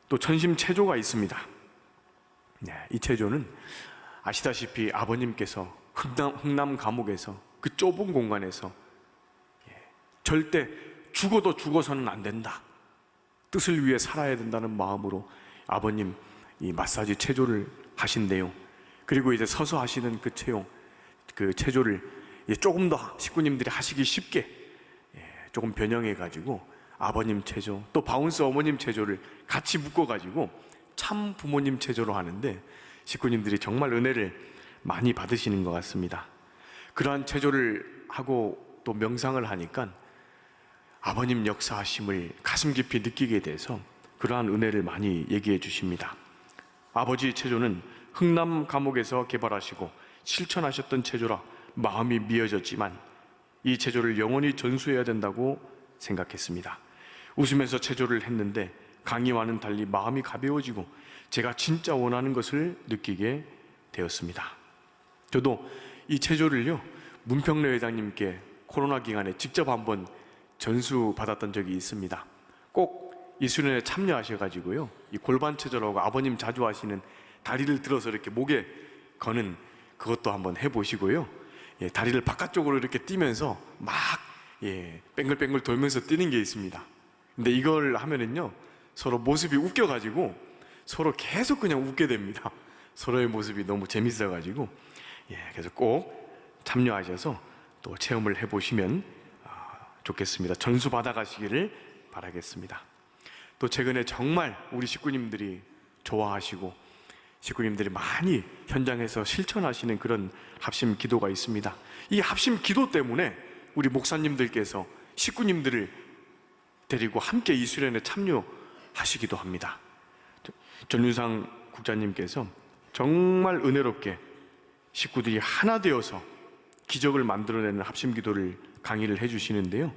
또 전심 체조가 있습니다. 이 체조는 아시다시피 아버님께서 흥남 감옥에서 그 좁은 공간에서 절대 죽어도 죽어서는 안 된다, 뜻을 위해 살아야 된다는 마음으로 아버님 이 마사지 체조를 하신대요. 그리고 이제 서서 하시는 그 체조를 조금 더 식구님들이 하시기 쉽게 조금 변형해 가지고 아버님 체조 또 바운스 어머님 체조를 같이 묶어 가지고 참 부모님 체조로 하는데 식구님들이 정말 은혜를 많이 받으시는 것 같습니다. 그러한 체조를 하고 또 명상을 하니까 아버님 역사하심을 가슴 깊이 느끼게 돼서 그러한 은혜를 많이 얘기해 주십니다. 아버지 체조는 흥남 감옥에서 개발하시고 실천하셨던 체조라 마음이 미어졌지만 이 체조를 영원히 전수해야 된다고 생각했습니다. 웃으면서 체조를 했는데 강의와는 달리 마음이 가벼워지고 제가 진짜 원하는 것을 느끼게 되었습니다. 저도 이 체조를요, 문평래 회장님께 코로나 기간에 직접 한번 전수 받았던 적이 있습니다. 꼭 이 수련에 참여하셔가지고요, 이 골반 체조라고 아버님 자주 하시는 다리를 들어서 이렇게 목에 거는 그것도 한번 해보시고요. 다리를 바깥쪽으로 이렇게 뛰면서 막 뱅글뱅글 돌면서 뛰는 게 있습니다. 근데 이걸 하면은요, 서로 모습이 웃겨가지고 서로 계속 그냥 웃게 됩니다. 서로의 모습이 너무 재밌어가지고 그래서 꼭 참여하셔서 또 체험을 해보시면 좋겠습니다. 전수 받아가시기를 바라겠습니다. 또 최근에 정말 우리 식구님들이 좋아하시고 식구님들이 많이 현장에서 실천하시는 그런 합심 기도가 있습니다. 이 합심 기도 때문에 우리 목사님들께서 식구님들을 데리고 함께 이 수련에 참여하시기도 합니다. 전윤상 국장님께서 정말 은혜롭게 식구들이 하나 되어서 기적을 만들어내는 합심 기도를 강의를 해주시는데요.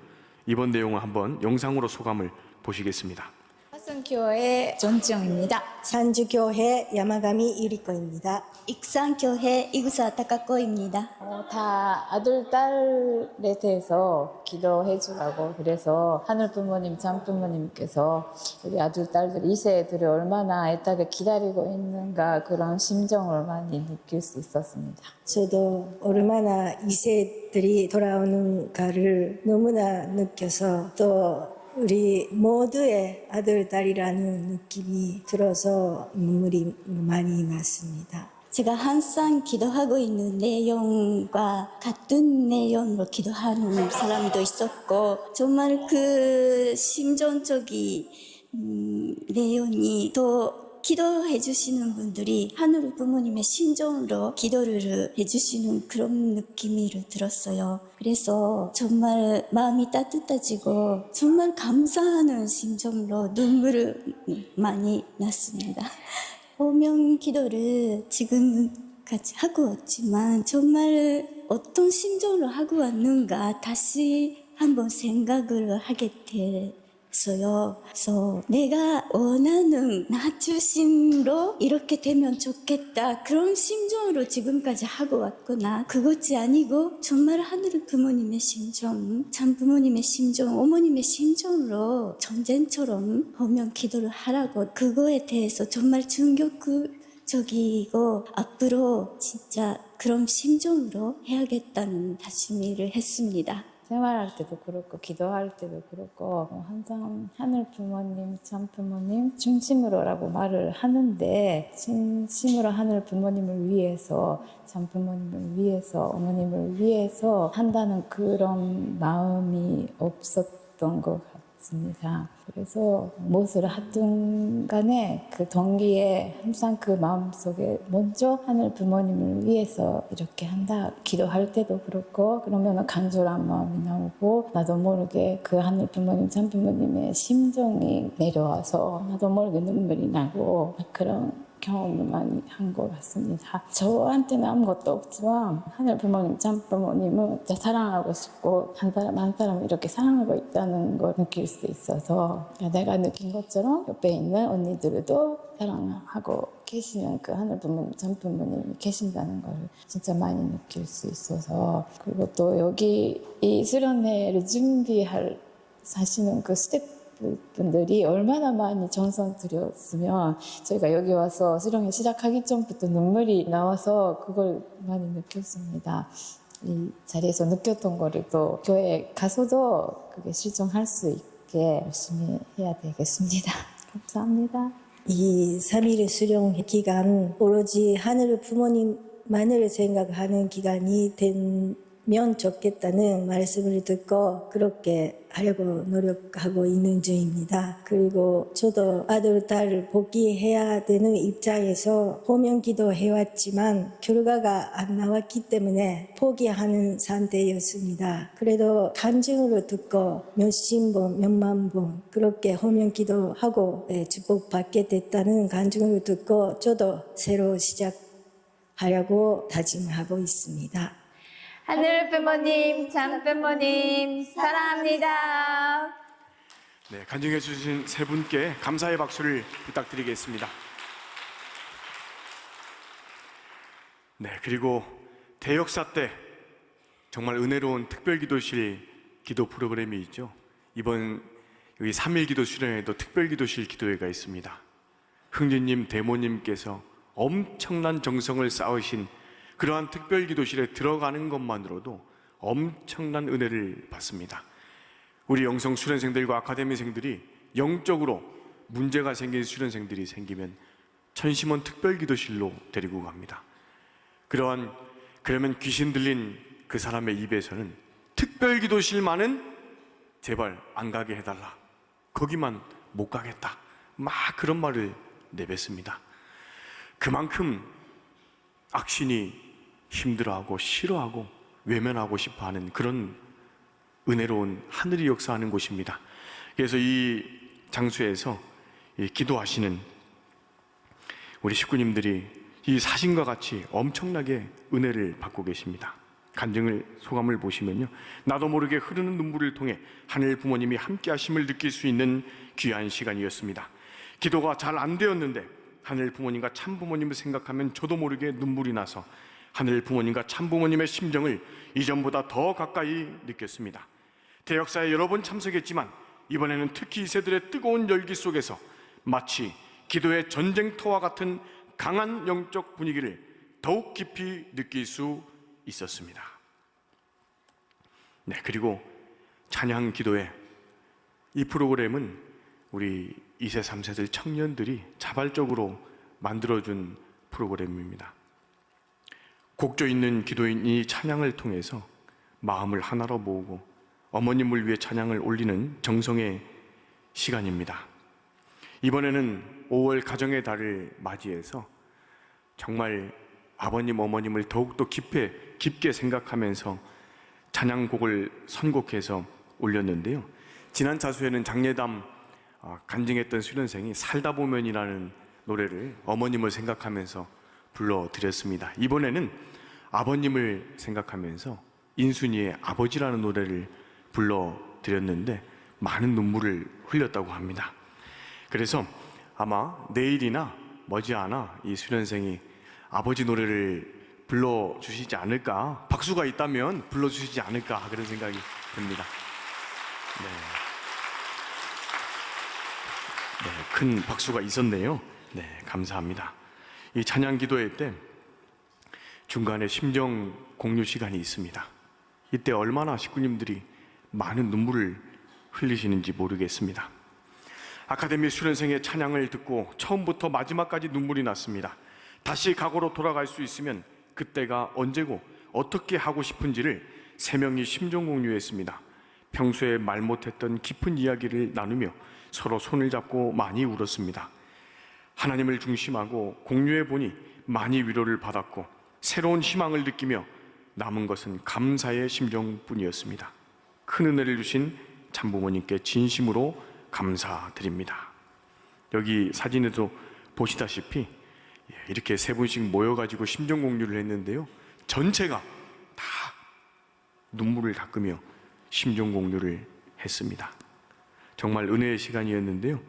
이번 내용을 한번 영상으로 소감을 보시겠습니다. 화성교회 전정입니다. 산주교회 야마가미 유리코입니다. 익산교회 이구사 타카코입니다. 다 아들, 딸에 대해서 기도해 주라고 그래서 하늘 부모님, 참 부모님께서 우리 아들, 딸들 2세들이 얼마나 애타게 기다리고 있는가 그런 심정을 많이 느낄 수 있었습니다. 저도 얼마나 2세들이 돌아오는가를 너무나 느껴서 또 우리 모두의 아들, 딸이라는 느낌이 들어서 눈물이 많이 났습니다. 제가 항상 기도하고 있는 내용과 같은 내용으로 기도하는 사람도 있었고 정말 그 심정적인 내용이 또 기도해 주시는 분들이 하늘 부모님의 심정으로 기도를 해주시는 그런 느낌이 들었어요. 그래서 정말 마음이 따뜻해지고 정말 감사하는 심정으로 눈물을 많이 났습니다. 호명 기도를 지금까지 하고 왔지만 정말 어떤 심정으로 하고 왔는가 다시 한번 생각을 하게 됐어요. 그래서 내가 원하는 나 중심으로 이렇게 되면 좋겠다 그런 심정으로 지금까지 하고 왔구나. 그것이 아니고 정말 하늘 부모님의 심정, 참 부모님의 심정, 어머님의 심정으로 전쟁처럼 호명 기도를 하라고 그거에 대해서 정말 충격을 적극적이고 앞으로 진짜 그런 심정으로 해야겠다는 다짐을 했습니다. 생활할 때도 그렇고 기도할 때도 그렇고 항상 하늘 부모님, 참 부모님 중심으로라고 말을 하는데 진심으로 하늘 부모님을 위해서, 참 부모님을 위해서, 어머님을 위해서 한다는 그런 마음이 없었던 것 같습니다. 그래서 무엇을 하든 간에 그 동기에 항상 그 마음속에 먼저 하늘 부모님을 위해서 이렇게 한다. 기도할 때도 그렇고 그러면 간절한 마음이 나오고 나도 모르게 그 하늘 부모님, 참 부모님의 심정이 내려와서 나도 모르게 눈물이 나고 그런 경험을 많이 한 것 같습니다. 저한테는 아무것도 없지만 하늘 부모님, 참 부모님은 진짜 사랑하고 싶고 한 사람 이렇게 사랑하고 있다는 걸 느낄 수 있어서 내가 느낀 것처럼 옆에 있는 언니들도 사랑하고 계시는 그 하늘 부모님, 참 부모님이 계신다는 걸 진짜 많이 느낄 수 있어서, 그리고 또 여기 이 수련회를 준비할 사시는 그 스태프분들이 얼마나 많이 정성 들였으면 저희가 여기 와서 수련회 시작하기 전부터 눈물이 나와서 그걸 많이 느꼈습니다. 이 자리에서 느꼈던 거를 또 교회에 가서도 그게 실천할 수 있게 열심히 해야 되겠습니다. 감사합니다. 이 3일 수령 기간 오로지 하늘 부모님만을 생각하는 기간이 되면 좋겠다는 말씀을 듣고 그렇게 하려고 노력하고 있는 중입니다. 그리고 저도 아들, 딸 복귀해야 되는 입장에서 호명기도 해왔지만 결과가 안 나왔기 때문에 포기하는 상태였습니다. 그래도 간증으로 듣고 몇십 번, 몇만 번 그렇게 호명기도 하고 축복받게 됐다는 간증으로 듣고 저도 새로 시작하려고 다짐하고 있습니다. 하늘 부모님, 참 부모님 사랑합니다. 네, 간증해 주신 세 분께 감사의 박수를 부탁드리겠습니다. 네, 그리고 대역사 때 정말 은혜로운 특별기도실 기도 프로그램이 있죠. 이번 여기 3일 기도 수련회에도 특별기도실 기도회가 있습니다. 흥진님, 대모님께서 엄청난 정성을 쌓으신 그러한 특별기도실에 들어가는 것만으로도 엄청난 은혜를 받습니다. 우리 영성 수련생들과 아카데미생들이 영적으로 문제가 생긴 수련생들이 생기면 천심원 특별기도실로 데리고 갑니다. 그러면 귀신 들린 그 사람의 입에서는 특별기도실만은 제발 안 가게 해달라, 거기만 못 가겠다, 막 그런 말을 내뱉습니다. 그만큼 악신이 힘들어하고 싫어하고 외면하고 싶어하는 그런 은혜로운 하늘이 역사하는 곳입니다. 그래서 이 장소에서 기도하시는 우리 식구님들이 이 사진과 같이 엄청나게 은혜를 받고 계십니다. 간증을, 소감을 보시면요, 나도 모르게 흐르는 눈물을 통해 하늘 부모님이 함께 하심을 느낄 수 있는 귀한 시간이었습니다. 기도가 잘 안 되었는데 하늘 부모님과 참 부모님을 생각하면 저도 모르게 눈물이 나서 하늘 부모님과 참 부모님의 심정을 이전보다 더 가까이 느꼈습니다. 대역사에 여러 번 참석했지만 이번에는 특히 이세들의 뜨거운 열기 속에서 마치 기도의 전쟁터와 같은 강한 영적 분위기를 더욱 깊이 느낄 수 있었습니다. 네, 그리고 찬양 기도회, 이 프로그램은 우리 2세, 3세들 청년들이 자발적으로 만들어준 프로그램입니다. 곡조 있는 기도인이 찬양을 통해서 마음을 하나로 모으고 어머님을 위해 찬양을 올리는 정성의 시간입니다. 이번에는 5월 가정의 달을 맞이해서 정말 아버님, 어머님을 더욱더 깊게 생각하면서 찬양곡을 선곡해서 올렸는데요. 지난 차수에는 장례담 간증했던 수련생이 살다 보면이라는 노래를 어머님을 생각하면서 불러드렸습니다. 이번에는 아버님을 생각하면서 인순이의 아버지라는 노래를 불러드렸는데 많은 눈물을 흘렸다고 합니다. 그래서 아마 내일이나 머지않아 이 수련생이 아버지 노래를 불러주시지 않을까, 박수가 있다면 불러주시지 않을까 그런 생각이 듭니다. 네, 큰 박수가 있었네요. 네, 감사합니다. 이 찬양 기도회 때 중간에 심정 공유 시간이 있습니다. 이때 얼마나 식구님들이 많은 눈물을 흘리시는지 모르겠습니다. 아카데미 수련생의 찬양을 듣고 처음부터 마지막까지 눈물이 났습니다. 다시 과거로 돌아갈 수 있으면 그때가 언제고 어떻게 하고 싶은지를 세 명이 심정 공유했습니다. 평소에 말 못했던 깊은 이야기를 나누며 서로 손을 잡고 많이 울었습니다. 하나님을 중심하고 공유해 보니 많이 위로를 받았고 새로운 희망을 느끼며 남은 것은 감사의 심정뿐이었습니다. 큰 은혜를 주신 참부모님께 진심으로 감사드립니다. 여기 사진에도 보시다시피 이렇게 세 분씩 모여가지고 심정 공유를 했는데요, 전체가 다 눈물을 닦으며 심정 공유를 했습니다. 정말 은혜의 시간이었는데요,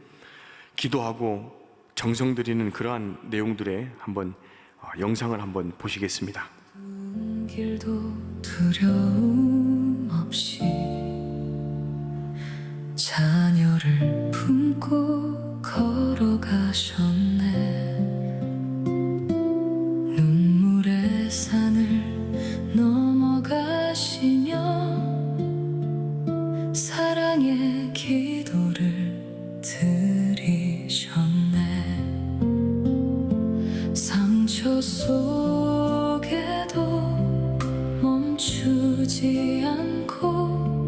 기도하고 정성 들이는 그러한 내용들의 한번 영상을 한번 보시겠습니다. 길도 두려움 없이 자녀를 품고 걸어가셨네. 눈물의 산을 넘어가시며 사랑의 기도를 드리셨네. 상처 속에도 멈추지 않고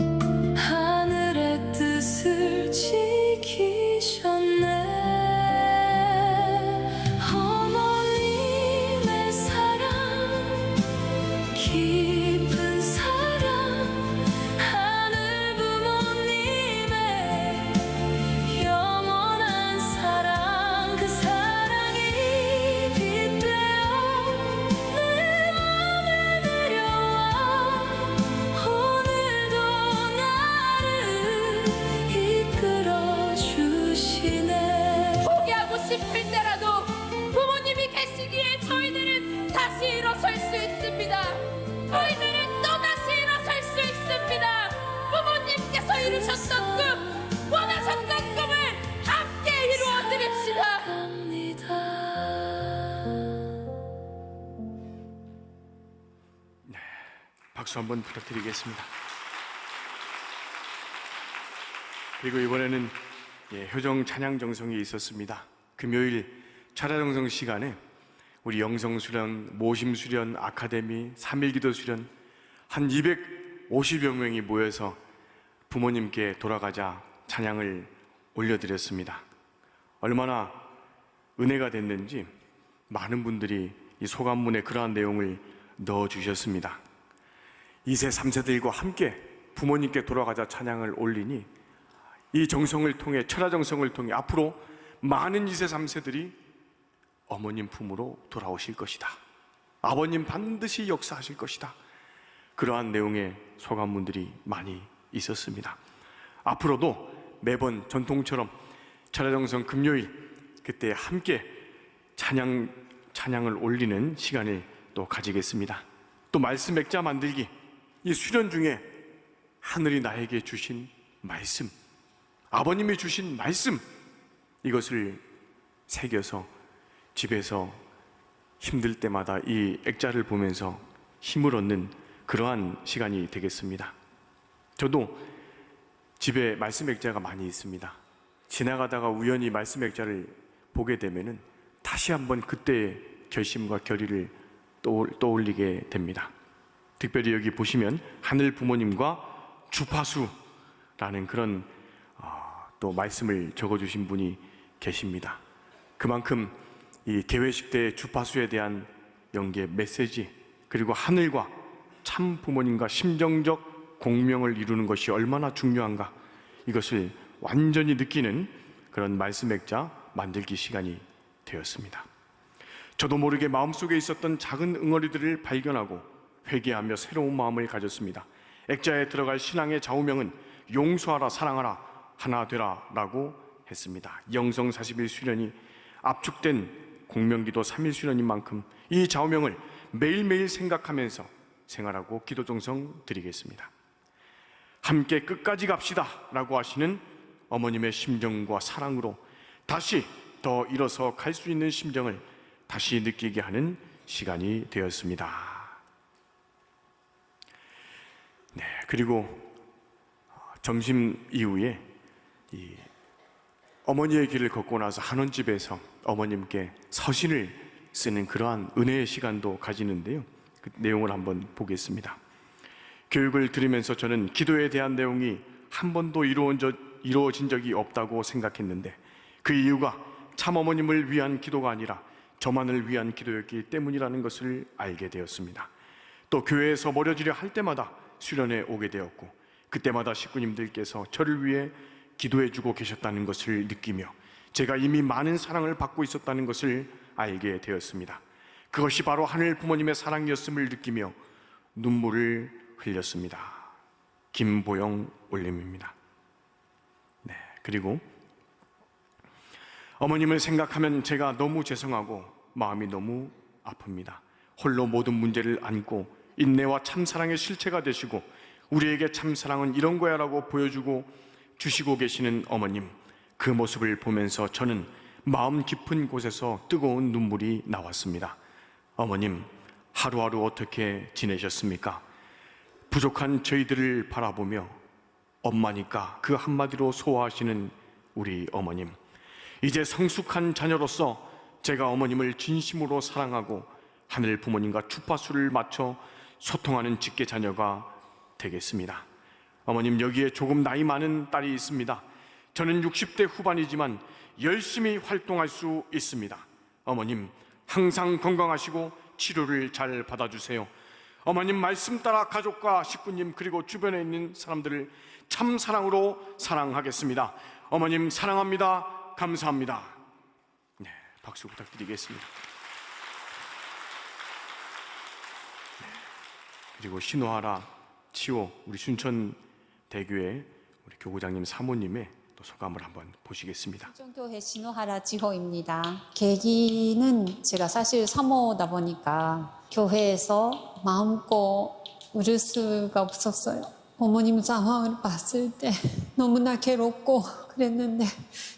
하늘의 뜻을 지키셨네. 어머님의 사랑, 깊은 사랑, 하늘 부모님의 영원한 사랑, 그 사랑이 빛되어 내 맘에 내려와 오늘도 나를 이끌어 주시네. 포기하고 싶을 때라도 부모님이 계시기에 저희들은 다시 일어설 수 있습니다. 저희들은 또다시 일어설 수 있습니다. 부모님께서 이루셨던 꿈, 원하셨던 꿈을 함께 이루어 드립시다. 갑니다. 박수 한번 부탁드리겠습니다. 그리고 이번에는 효정 찬양 정성이 있었습니다. 금요일 찬양 정성 시간에 우리 영성 수련, 모심 수련, 아카데미, 3일 기도 수련 한 250여 명이 모여서 부모님께 돌아가자 찬양을 올려드렸습니다. 얼마나 은혜가 됐는지 많은 분들이 이 소감문에 그러한 내용을 넣어주셨습니다. 2세, 3세들과 함께 부모님께 돌아가자 찬양을 올리니 이 정성을 통해, 철야 정성을 통해 앞으로 많은 2세, 3세들이 어머님 품으로 돌아오실 것이다. 아버님 반드시 역사하실 것이다. 그러한 내용의 소감문들이 많이 있었습니다. 앞으로도 매번 전통처럼 철야 정성 금요일 그때 함께 찬양을 올리는 시간을 또 가지겠습니다. 또 말씀 액자 만들기, 이 수련 중에 하늘이 나에게 주신 말씀, 아버님이 주신 말씀, 이것을 새겨서 집에서 힘들 때마다 이 액자를 보면서 힘을 얻는 그러한 시간이 되겠습니다. 저도 집에 말씀 액자가 많이 있습니다. 지나가다가 우연히 말씀 액자를 보게 되면은 다시 한번 그때의 결심과 결의를 떠올리게 됩니다. 특별히 여기 보시면 하늘 부모님과 주파수라는 그런 또 말씀을 적어주신 분이 계십니다. 그만큼 이 개회식 때 주파수에 대한 연계 메시지, 그리고 하늘과 참 부모님과 심정적 공명을 이루는 것이 얼마나 중요한가, 이것을 완전히 느끼는 그런 말씀 액자 만들기 시간이 되었습니다. 저도 모르게 마음속에 있었던 작은 응어리들을 발견하고 회개하며 새로운 마음을 가졌습니다. 액자에 들어갈 신앙의 좌우명은 용서하라, 사랑하라, 하나 되라 라고 했습니다. 영성 40일 수련이 압축된 공명기도 3일 수련인 만큼 이 좌우명을 매일매일 생각하면서 생활하고 기도 정성 드리겠습니다. 함께 끝까지 갑시다 라고 하시는 어머님의 심정과 사랑으로 다시 더 일어서 갈 수 있는 심정을 다시 느끼게 하는 시간이 되었습니다. 네, 그리고 점심 이후에 이 어머니의 길을 걷고 나서 한원집에서 어머님께 서신을 쓰는 그러한 은혜의 시간도 가지는데요. 그 내용을 한번 보겠습니다. 교육을 들으면서 저는 기도에 대한 내용이 한 번도 이루어진 적이 없다고 생각했는데 그 이유가 참 어머님을 위한 기도가 아니라 저만을 위한 기도였기 때문이라는 것을 알게 되었습니다. 또 교회에서 머려지려 할 때마다 수련회 오게 되었고 그때마다 식구님들께서 저를 위해 기도해 주고 계셨다는 것을 느끼며 제가 이미 많은 사랑을 받고 있었다는 것을 알게 되었습니다. 그것이 바로 하늘 부모님의 사랑이었음을 느끼며 눈물을 흘렸습니다. 김보영 올림입니다. 네, 그리고 어머님을 생각하면 제가 너무 죄송하고 마음이 너무 아픕니다. 홀로 모든 문제를 안고 인내와 참사랑의 실체가 되시고 우리에게 참사랑은 이런 거야 라고 보여주고 주시고 계시는 어머님, 그 모습을 보면서 저는 마음 깊은 곳에서 뜨거운 눈물이 나왔습니다. 어머님, 하루하루 어떻게 지내셨습니까? 부족한 저희들을 바라보며 엄마니까 그 한마디로 소화하시는 우리 어머님, 이제 성숙한 자녀로서 제가 어머님을 진심으로 사랑하고 하늘 부모님과 주파수를 맞춰 소통하는 직계 자녀가 되겠습니다. 어머님, 여기에 조금 나이 많은 딸이 있습니다. 저는 60대 후반이지만 열심히 활동할 수 있습니다. 어머님, 항상 건강하시고 치료를 잘 받아주세요. 어머님 말씀 따라 가족과 식구님 그리고 주변에 있는 사람들을 참 사랑으로 사랑하겠습니다. 어머님 사랑합니다. 감사합니다. 네, 박수 부탁드리겠습니다. 네, 그리고 신호하라 치호 우리 순천대교회 우리 교구장님 사모님의 또 소감을 한번 보시겠습니다. 순천교회 신호하라 지호입니다. 계기는 제가 사실 사모다 보니까 교회에서 마음껏 울을 수가 없었어요. 어머님 상황을 봤을 때 너무나 괴롭고 그랬는데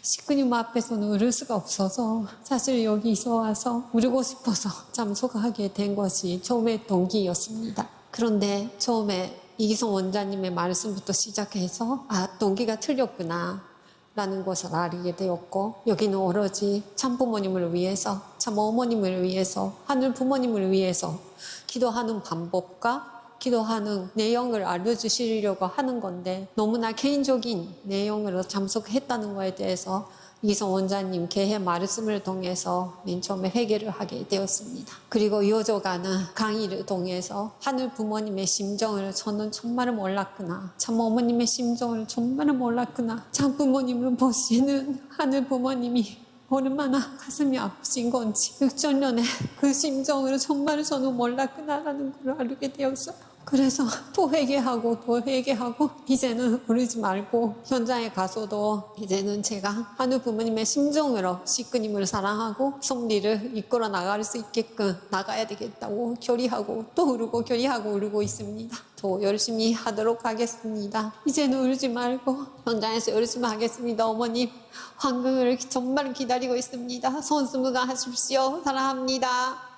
식구님 앞에서는 울을 수가 없어서 사실 여기서 와서 울고 싶어서 참석하게 된 것이 처음의 동기였습니다. 그런데 처음에 이기성 원장님의 말씀부터 시작해서 동기가 틀렸구나 라는 것을 알게 되었고, 여기는 오로지 참부모님을 위해서, 참어머님을 위해서, 하늘 부모님을 위해서 기도하는 방법과 기도하는 내용을 알려주시려고 하는 건데 너무나 개인적인 내용으로 참석했다는 것에 대해서 이기성 원장님 개회 말씀을 통해서 맨 처음에 회개를 하게 되었습니다. 그리고 이어져가는 강의를 통해서 하늘 부모님의 심정을 저는 정말 몰랐구나, 참 어머님의 심정을 정말 몰랐구나, 참 부모님을 보시는 하늘 부모님이 얼마나 가슴이 아프신 건지 6천년의 그 심정을 정말 저는 몰랐구나라는 걸 알게 되었어요. 그래서 또 회개하고 또 회개하고 이제는 울지 말고 현장에 가서도 이제는 제가 하늘 부모님의 심정으로 식구님을 사랑하고 섭리를 이끌어 나갈 수 있게끔 나가야 되겠다고 결의하고 또 울고 결의하고 울고 있습니다. 더 열심히 하도록 하겠습니다. 이제는 울지 말고 현장에서 열심히 하겠습니다. 어머님 황금을 정말 기다리고 있습니다. 손수무강하십시오. 사랑합니다.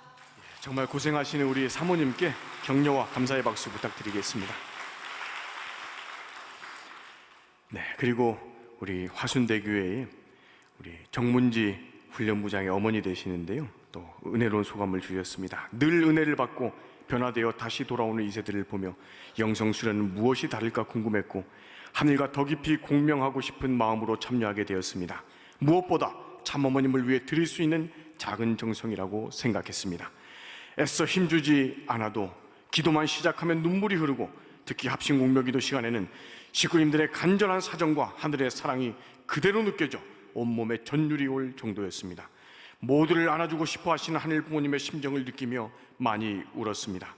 정말 고생하시는 우리 사모님께 격려와 감사의 박수 부탁드리겠습니다. 네, 그리고 우리 화순대교회의 우리 정문지 훈련부장의 어머니 되시는데요, 또 은혜로운 소감을 주셨습니다. 늘 은혜를 받고 변화되어 다시 돌아오는 이 세대를 보며 영성수련은 무엇이 다를까 궁금했고 하늘과 더 깊이 공명하고 싶은 마음으로 참여하게 되었습니다. 무엇보다 참어머님을 위해 드릴 수 있는 작은 정성이라고 생각했습니다. 애써 힘주지 않아도 기도만 시작하면 눈물이 흐르고, 특히 합심 공명기도 시간에는 식구님들의 간절한 사정과 하늘의 사랑이 그대로 느껴져 온몸에 전율이 올 정도였습니다. 모두를 안아주고 싶어 하시는 하늘 부모님의 심정을 느끼며 많이 울었습니다.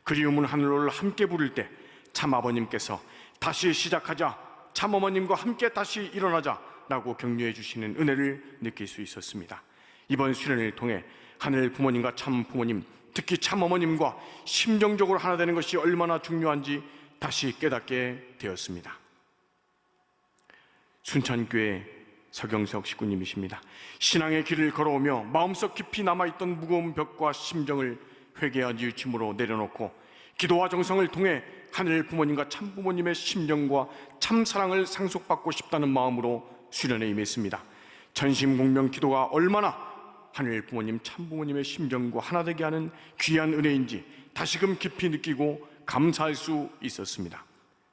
그리움은 하늘로를 함께 부를 때 참 아버님께서 다시 시작하자, 참 어머님과 함께 다시 일어나자 라고 격려해 주시는 은혜를 느낄 수 있었습니다. 이번 수련을 통해 하늘 부모님과 참 부모님, 특히 참 어머님과 심정적으로 하나 되는 것이 얼마나 중요한지 다시 깨닫게 되었습니다. 순천교회 서경석 식구님이십니다. 신앙의 길을 걸어오며 마음속 깊이 남아있던 무거운 벽과 심정을 회개와 뉘우침으로 내려놓고 기도와 정성을 통해 하늘 부모님과 참 부모님의 심정과 참 사랑을 상속받고 싶다는 마음으로 수련에 임했습니다. 전심공명 기도가 얼마나 하늘 부모님 참 부모님의 심정과 하나 되게 하는 귀한 은혜인지 다시금 깊이 느끼고 감사할 수 있었습니다.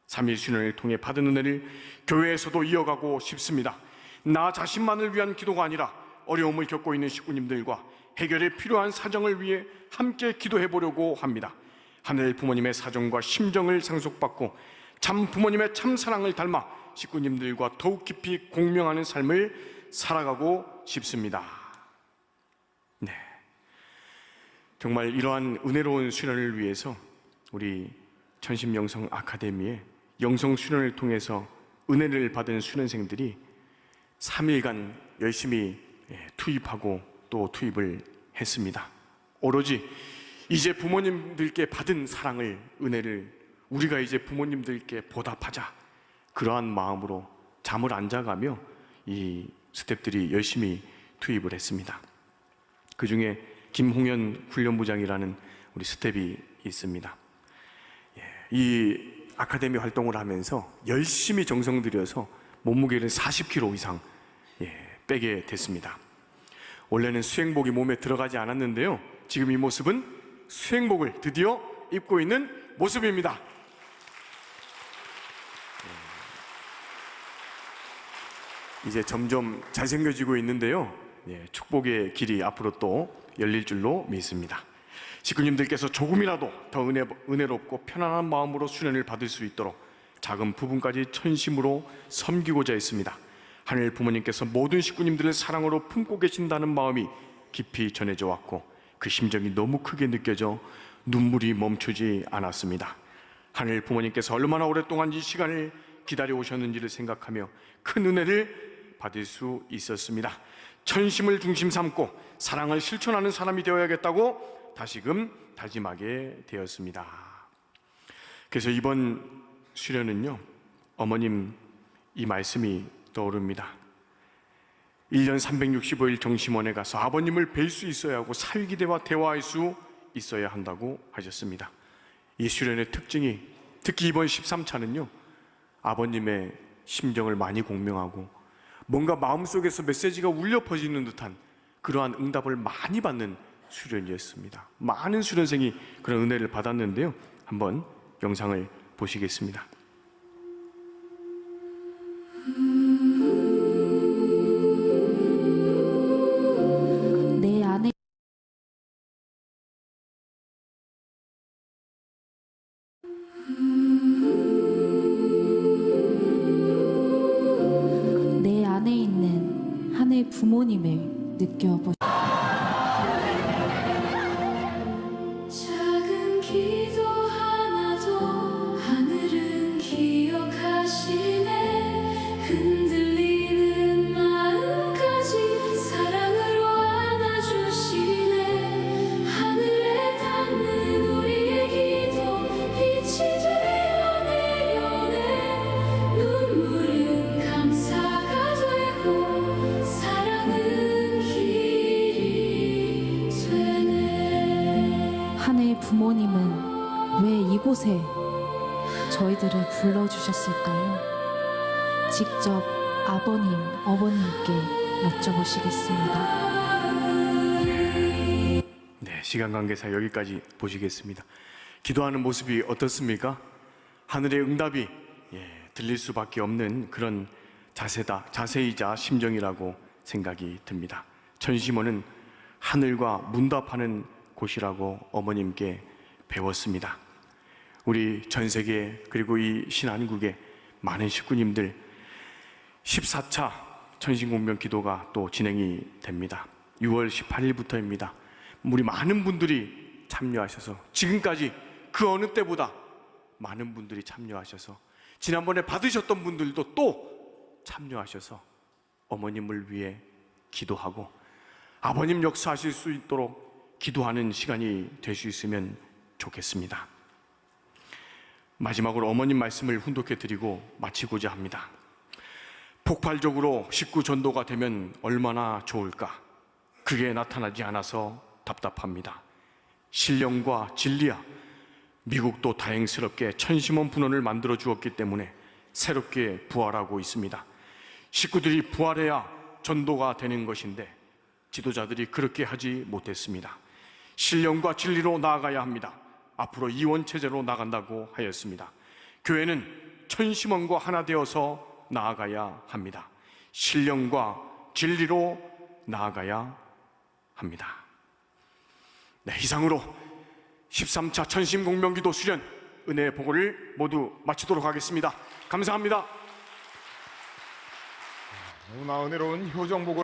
3일 수련을 통해 받은 은혜를 교회에서도 이어가고 싶습니다. 나 자신만을 위한 기도가 아니라 어려움을 겪고 있는 식구님들과 해결에 필요한 사정을 위해 함께 기도해 보려고 합니다. 하늘 부모님의 사정과 심정을 상속받고 참 부모님의 참 사랑을 닮아 식구님들과 더욱 깊이 공명하는 삶을 살아가고 싶습니다. 네, 정말 이러한 은혜로운 수련을 위해서 우리 천심영성 아카데미에 영성 수련을 통해서 은혜를 받은 수련생들이 3일간 열심히 투입하고 또 투입을 했습니다. 오로지 이제 부모님들께 받은 사랑을, 은혜를 우리가 이제 부모님들께 보답하자, 그러한 마음으로 잠을 안 자가며 이 스태프들이 열심히 투입을 했습니다. 그 중에 김홍현 훈련부장이라는 우리 스태프이 있습니다. 이 아카데미 활동을 하면서 열심히 정성 들여서 몸무게를 40kg 이상 빼게 됐습니다. 원래는 수행복이 몸에 들어가지 않았는데요, 지금 이 모습은 수행복을 드디어 입고 있는 모습입니다. 이제 점점 잘생겨지고 있는데요, 축복의 길이 앞으로 또 열릴 줄로 믿습니다. 식구님들께서 조금이라도 더 은혜롭고 편안한 마음으로 수련을 받을 수 있도록 작은 부분까지 천심으로 섬기고자 했습니다. 하늘 부모님께서 모든 식구님들을 사랑으로 품고 계신다는 마음이 깊이 전해져 왔고 그 심정이 너무 크게 느껴져 눈물이 멈추지 않았습니다. 하늘 부모님께서 얼마나 오랫동안 이 시간을 기다려 오셨는지를 생각하며 큰 은혜를 받을 수 있었습니다. 천심을 중심 삼고 사랑을 실천하는 사람이 되어야겠다고 다시금 다짐하게 되었습니다. 그래서 이번 수련은요, 어머님 이 말씀이 떠오릅니다. 1년 365일 정심원에 가서 아버님을 뵐 수 있어야 하고 사위기대와 대화할 수 있어야 한다고 하셨습니다. 이 수련의 특징이 특히 이번 13차는요, 아버님의 심정을 많이 공명하고 뭔가 마음속에서 메시지가 울려 퍼지는 듯한 그러한 응답을 많이 받는 수련이었습니다. 많은 수련생이 그런 은혜를 받았는데요, 한번 영상을 보시겠습니다. 내 안에 내 안에 있는 하늘 부모님을 느껴보세요. 작은 기도 하나도 하늘은 기억하시네. 흔들리는 마음까지 사랑으로 안아주시네. 하늘에 닿는 우리의 기도 빛이 되어 내려네. 눈물은 감사가 되고 사랑은 길이 되네. 하늘 부모님은 왜 이곳에 저희들을 불러주셨을까요? 직접 아버님, 어머님께 여쭤보시겠습니다. 네, 시간 관계상 여기까지 보시겠습니다. 기도하는 모습이 어떻습니까? 하늘의 응답이 들릴 수밖에 없는 그런 자세이자 심정이라고 생각이 듭니다. 천심원은 하늘과 문답하는 곳이라고 어머님께 배웠습니다. 우리 전 세계 그리고 이 신한국의 많은 식구님들 14차 천신공명 기도가 또 진행이 됩니다. 6월 18일부터입니다. 우리 많은 분들이 참여하셔서 지금까지 그 어느 때보다 많은 분들이 참여하셔서 지난번에 받으셨던 분들도 또 참여하셔서 어머님을 위해 기도하고 아버님 역사하실 수 있도록 기도하는 시간이 될 수 있으면 좋겠습니다. 마지막으로 어머님 말씀을 훈독해 드리고 마치고자 합니다. 폭발적으로 식구 전도가 되면 얼마나 좋을까? 그게 나타나지 않아서 답답합니다. 신령과 진리야, 미국도 다행스럽게 천심원 분원을 만들어 주었기 때문에 새롭게 부활하고 있습니다. 식구들이 부활해야 전도가 되는 것인데 지도자들이 그렇게 하지 못했습니다. 신령과 진리로 나아가야 합니다. 앞으로 이원체제로 나간다고 하였습니다. 교회는 천심원과 하나 되어서 나아가야 합니다. 신령과 진리로 나아가야 합니다. 네, 이상으로 13차 천심공명기도 수련 은혜의 보고를 모두 마치도록 하겠습니다. 감사합니다. 너무나 은혜로운 효정보고